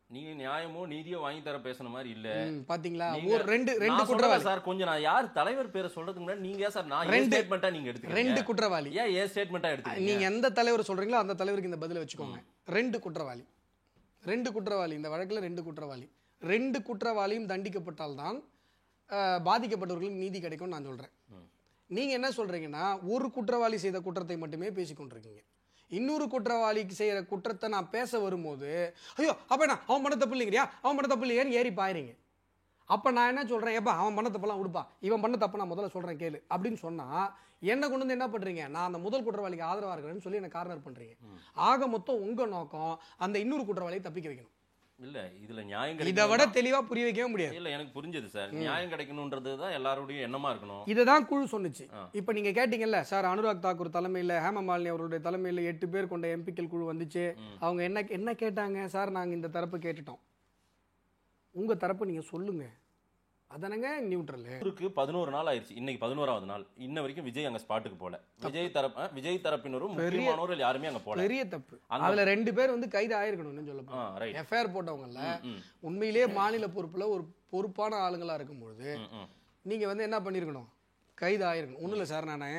நீங்க நியாயமோ நீதியோ வாங்கி தர பேசுன மாதிரி இல்ல. பாத்தீங்களா? ஒரு ரெண்டு குற்றவாளி சார். கொஞ்சம் நான் யார் தலைவர் பேரை சொல்றதுக்கு முன்னாடி நீங்க சார் நான் ஸ்டேட்மெண்டா நீங்க எடுத்துக்கீங்க. ரெண்டு குற்றவாளி. ஏன் ஸ்டேட்மெண்டா எடுத்துக்கீங்க? நீங்க எந்த தலைவர் சொல்றீங்களோ அந்த தலைவருக்கு இந்த பதில வச்சுக்கோங்க. ரெண்டு குற்றவாளி இந்த வழக்குல ரெண்டு குற்றவாளி. ரெண்டு குற்றவாளியும் தண்டிக்கப்பட்டால்தான் பாதிக்கப்பட்டவர்களுக்கு நீதி கிடைக்கும் நான் சொல்றேன். நீங்க என்ன சொல்றீங்கன்னா, ஒரு குற்றவாளி செய்த குற்றத்தை மட்டுமே பேசிக்கொண்டிருக்கீங்க. இன்னொரு குற்றவாளிக்கு செய்யற குற்றத்தை நான் பேச வரும்போது, ஐயோ அப்ப என்ன அவன் பண்ண தப்பு இல்லைங்கிறியா, அவன் பண்ண தப்பு இல்லையான்னு ஏறி பாயிருங்க. அப்ப நான் என்ன சொல்றேன், ஏப்பா அவன் பண்ண தப்பெல்லாம் விடுப்பா, இவன் பண்ண தப்பு நான் முதல்ல சொல்றேன் கேளு அப்படின்னு சொன்னா என்ன கொண்டு வந்து என்ன பண்றீங்க? நான் அந்த முதல் குற்றவாளிக்கு ஆதரவா இருக்கிறேன்னு சொல்லி என்ன கார்னர் பண்றீங்க. ஆக மொத்தம் உங்க நோக்கம் அந்த இன்னொரு குற்றவாளியை தப்பிக்க வைக்கணும். இல்ல இதுல நியாயம் இதை விட தெளிவா புரிய வைக்கவே முடியாது. இல்ல எனக்கு புரிஞ்சது சார். நியாயம் கிடைக்கணும்ன்றதுதான் எல்லாருடைய எண்ணமா இருக்கணும். இதுதான் குழு சொன்னுச்சு. இப்ப நீங்க கேட்டீங்கல்ல சார், அனுராக் தாக்கூர் தலைமையில ஹேமமாலினி அவருடைய தலைமையில 8 பேர் கொண்ட எம்பிக்கள் குழு வந்துச்சு. அவங்க என்ன கேட்டாங்க? சார் நாங்க இந்த தரப்பு கேட்டுட்டோம், உங்க தரப்பு நீங்க சொல்லுங்க. அதானங்க நியூட்ரல். 11 நாள் ஆயிடுச்சு, இன்னைக்கு 11வது நாள். இன்ன வரைக்கும் விஜய் அங்க ஸ்பாட்டுக்கு போல. விஜய் தரப்பினரும் முக்கியமானவர்கள் யாருமே அங்க போல. பெரிய தப்பு. அதுல 2 பேர் வந்து கைது ஆயிருக்கணும்னு சொல்லப்போம். எஃப்ஐஆர் போட்டவங்கல்ல உண்மையிலேயே மாநில பொறுப்புல ஒரு பொறுப்பான ஆளுங்களா இருக்கும்பொழுது நீங்க வந்து என்ன பண்ணிருக்கணும்? கைது ஆயிருக்கணும். ஒண்ணும் இல்ல சார், நானே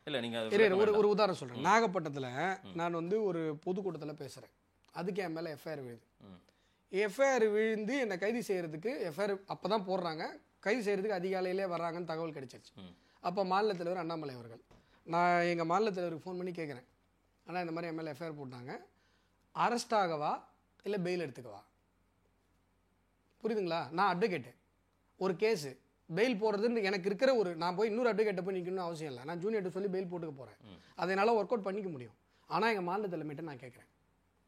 இல்ல நீங்க ஒரு உதாரணம் சொல்றேன். நாகப்பட்டினத்துல நான் வந்து ஒரு பொதுக்கூட்டத்துல பேசுறேன். அதுக்கு என் மேல எஃப்ஐஆர் விழுது. எஃப்ஐஆர் விழுந்து என்னை கைது செய்யறதுக்கு எஃப்ஐஆர் அப்பதான் போடுறாங்க. கைது செய்யறதுக்கு அதிகாலையிலே வர்றாங்கன்னு தகவல் கிடைச்சிருச்சு. அப்போ மாநில தலைவர் அண்ணாமலை அவர்கள், நான் எங்கள் மாநில தலைவருக்கு ஃபோன் பண்ணி கேட்குறேன், ஆனால் இந்த மாதிரி எம்எல்ஏ எஃப்ஐஆர் போட்டாங்க, அரெஸ்ட் ஆகவா இல்லை பெயில் எடுத்துக்கவா? புரியுதுங்களா? நான் அட்வொகேட்டு, ஒரு கேஸு பெயில் போடுறதுன்னு எனக்கு இருக்கிற ஒரு, நான் போய் இன்னொரு அட்வொகேட்டை போய் நிற்கணும்னு அவசியம் இல்லை. நான் ஜூனியர்கிட்ட சொல்லி பெயில் போட்டுக்க போகிறேன். அதனால ஒர்க் அவுட் பண்ணிக்க முடியும். ஆனால் எங்கள் மாநில தலைமையிட்ட நான் கேட்குறேன்,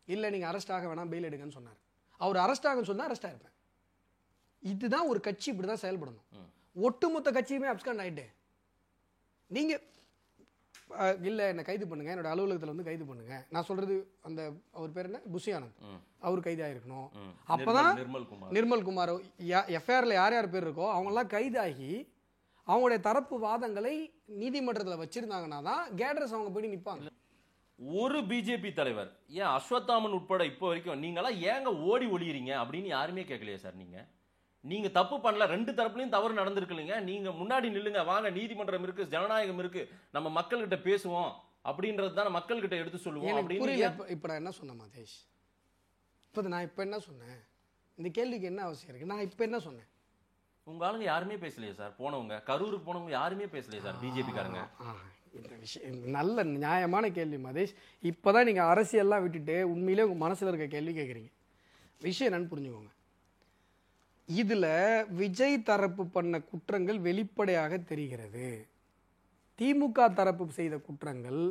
இல்லை நீங்கள் அரெஸ்ட் ஆக வேணாம் பெயில் எடுங்கன்னு சொன்னார். அவர் அரெஸ்ட் ஆகுன்னு சொன்னா அரெஸ்ட் ஆயிருப்பேன். இதுதான் ஒரு கட்சி இப்படிதான் செயல்படணும். ஒட்டுமொத்த கட்சியுமே அப்ஸ்காண்ட் ஆயிட்டு நீங்க இல்ல என்ன கைது பண்ணுங்க, என்னோட அலுவலகத்துல வந்து கைது பண்ணுங்க. நான் சொல்றது அந்த அவர் பேர் என்ன, புஷி ஆனந்த், அவர் கைது ஆயிருக்கணும். அப்பதான் நிர்மல் குமார் எஃப்ஐஆர்ல யார் யார் பேர் இருக்கோ அவங்க எல்லாம் கைதாகி அவங்களுடைய தரப்பு வாதங்களை நீதிமன்றத்துல வச்சிருந்தாங்கன்னா தான் கேடரஸ் அவங்க போய் நிப்பாங்க. ஒரு பிஜேபி தலைவர், ஏன் அஸ்வத்தாமன் உட்பட இப்போ வரைக்கும் நீங்களாம் ஏங்க ஓடி ஒளியறீங்க அப்படின்னு யாருமே கேட்கலையே சார்? நீங்க தப்பு பண்ணல, 2 தரப்புலையும் தவறு நடந்திருக்கீங்க, நீங்க முன்னாடி நில்லுங்க, வாங்க நீதிமன்றம் இருக்கு, ஜனநாயகம் இருக்கு, நம்ம மக்கள்கிட்ட பேசுவோம் அப்படின்றது தான் மக்கள்கிட்ட எடுத்து சொல்லுவோம் அப்படின்னு. இப்ப நான் என்ன சொன்னேன் மதேஷ்? நான் இப்ப என்ன சொன்னேன்? இந்த கேள்விக்கு என்ன அவசியம் இருக்கு? நான் இப்போ என்ன சொன்னேன்? உங்க ஆளுங்க யாருமே பேசலையே சார். போனவங்க கரூருக்கு போனவங்க யாருமே பேசலையே சார். பிஜேபி காரங்க. இந்த விஷயம் நல்ல நியாயமான கேள்வி மதேஷ். இப்போதான் நீங்கள் அரசியல்லாம் விட்டுட்டு உண்மையிலே உங்கள் மனசில் இருக்க கேள்வி கேட்குறீங்க. விஷயம் என்னன்னு புரிஞ்சுக்கோங்க. இதில் விஜய் தரப்பு பண்ண குற்றங்கள் வெளிப்படையாக தெரிகிறது. திமுக தரப்பு செய்த குற்றங்கள்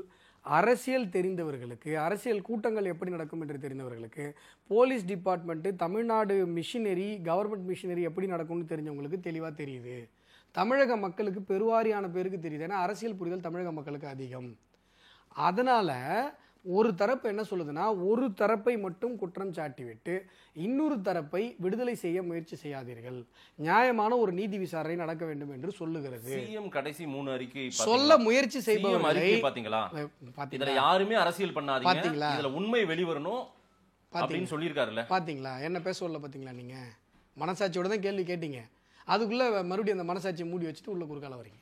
அரசியல் தெரிந்தவர்களுக்கு, அரசியல் கூட்டங்கள் எப்படி நடக்கும் என்று தெரிந்தவர்களுக்கு, police department, Tamil Nadu machinery, government machinery எப்படி நடக்கும்னு தெரிஞ்சவங்களுக்கு தெளிவாக தெரியுது. தமிழக மக்களுக்கு பெருவாரியான பேருக்கு தெரியுது. ஏன்னா அரசியல் புரிதல் தமிழக மக்களுக்கு அதிகம். அதனால் ஒரு தரப்பு என்ன சொல்லுதுன்னா, ஒரு தரப்பை மட்டும் குற்றம் சாட்டிவிட்டு இன்னொரு தரப்பை விடுதலை செய்ய முயற்சி செய்யாதீர்கள், நியாயமான ஒரு நீதி விசாரணை நடக்க வேண்டும் என்று சொல்லுகிறது. சிஎம் கடைசி 3 அறிக்கை சொல்ல முயற்சி செய்பவர்களை பாத்தீங்களா? இதுல யாருமே அரசியல் பண்ணாதீங்க, பாத்தீங்களா? இதுல உண்மை வெளிவரணும் அப்படின்னு சொல்லியிருக்காருல்ல. பாத்தீங்களா என்ன பேச வரல? பாத்தீங்களா? நீங்க மனசாட்சியோட தான் கேள்வி கேட்டீங்க. அதுக்குள்ள மறுபடியும் அந்த மனசாட்சியை மூடி வச்சுட்டு உள்ள குறுக்கால வரீங்க.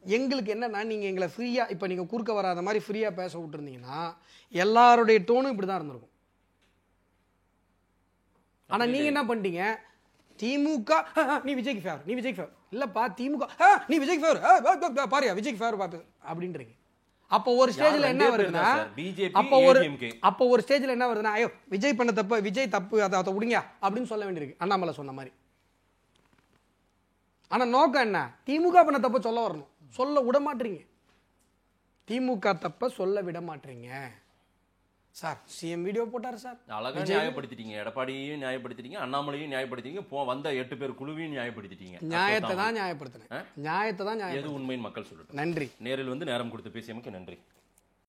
எங்களுக்கு என்னன்னா, நீங்கள் எங்களை ஃப்ரீயாக இப்போ நீங்கள் குறுக்க வராத மாதிரி ஃப்ரீயாக பேச விட்டுருந்தீங்கன்னா எல்லாருடைய டோனும் இப்படி தான் இருந்திருக்கும். ஆனால் நீங்கள் என்ன பண்ணிட்டீங்க? திமுக நீ விஜய்க்கு ஃபேவர், நீ விஜய்க்கு ஃபேவர் இல்லைப்பா, திமுக நீ விஜய்க்கு ஃபேவர், பாரியா விஜய்க்கு ஃபேவர் பார்த்து அப்படின்றீங்க. அப்போ ஒரு ஸ்டேஜில் என்ன வருதுன்னா, அப்போ ஒரு ஸ்டேஜில் என்ன வருதுன்னா, ஐயோ விஜய் பண்ண தப்பு, விஜய் தப்பு, அதை விடுங்க அப்படின்னு சொல்ல வேண்டியிருக்கு, அண்ணாமலை சொன்ன மாதிரி. ஆனால் நோக்கம் என்ன? திமுக பண்ண தப்ப சொல்ல வரணும், சொல்ல விட மாட்டீங்க. திமுக தப்ப சொல்ல விட மாட்டீங்க சார். சிஎம் வீடியோ போட்டார் சார், அழகா நியாயப்படுத்திட்டீங்க. எடப்பாடியையும் நியாயப்படுத்திட்டீங்க, அண்ணாமலையும் நியாயப்படுத்திட்டீங்க, வந்த 8 பேர் குழுவையும் நியாயப்படுத்திட்டீங்க. நியாயத்தை தான் நியாயப்படுத்தினேன், நியாயத்தை தான் எது உண்மைன்னு மக்கள் சொல்லட்டும். நன்றி. நேரில் வந்து நேரம் கொடுத்து பேசியமைக்கு நன்றி.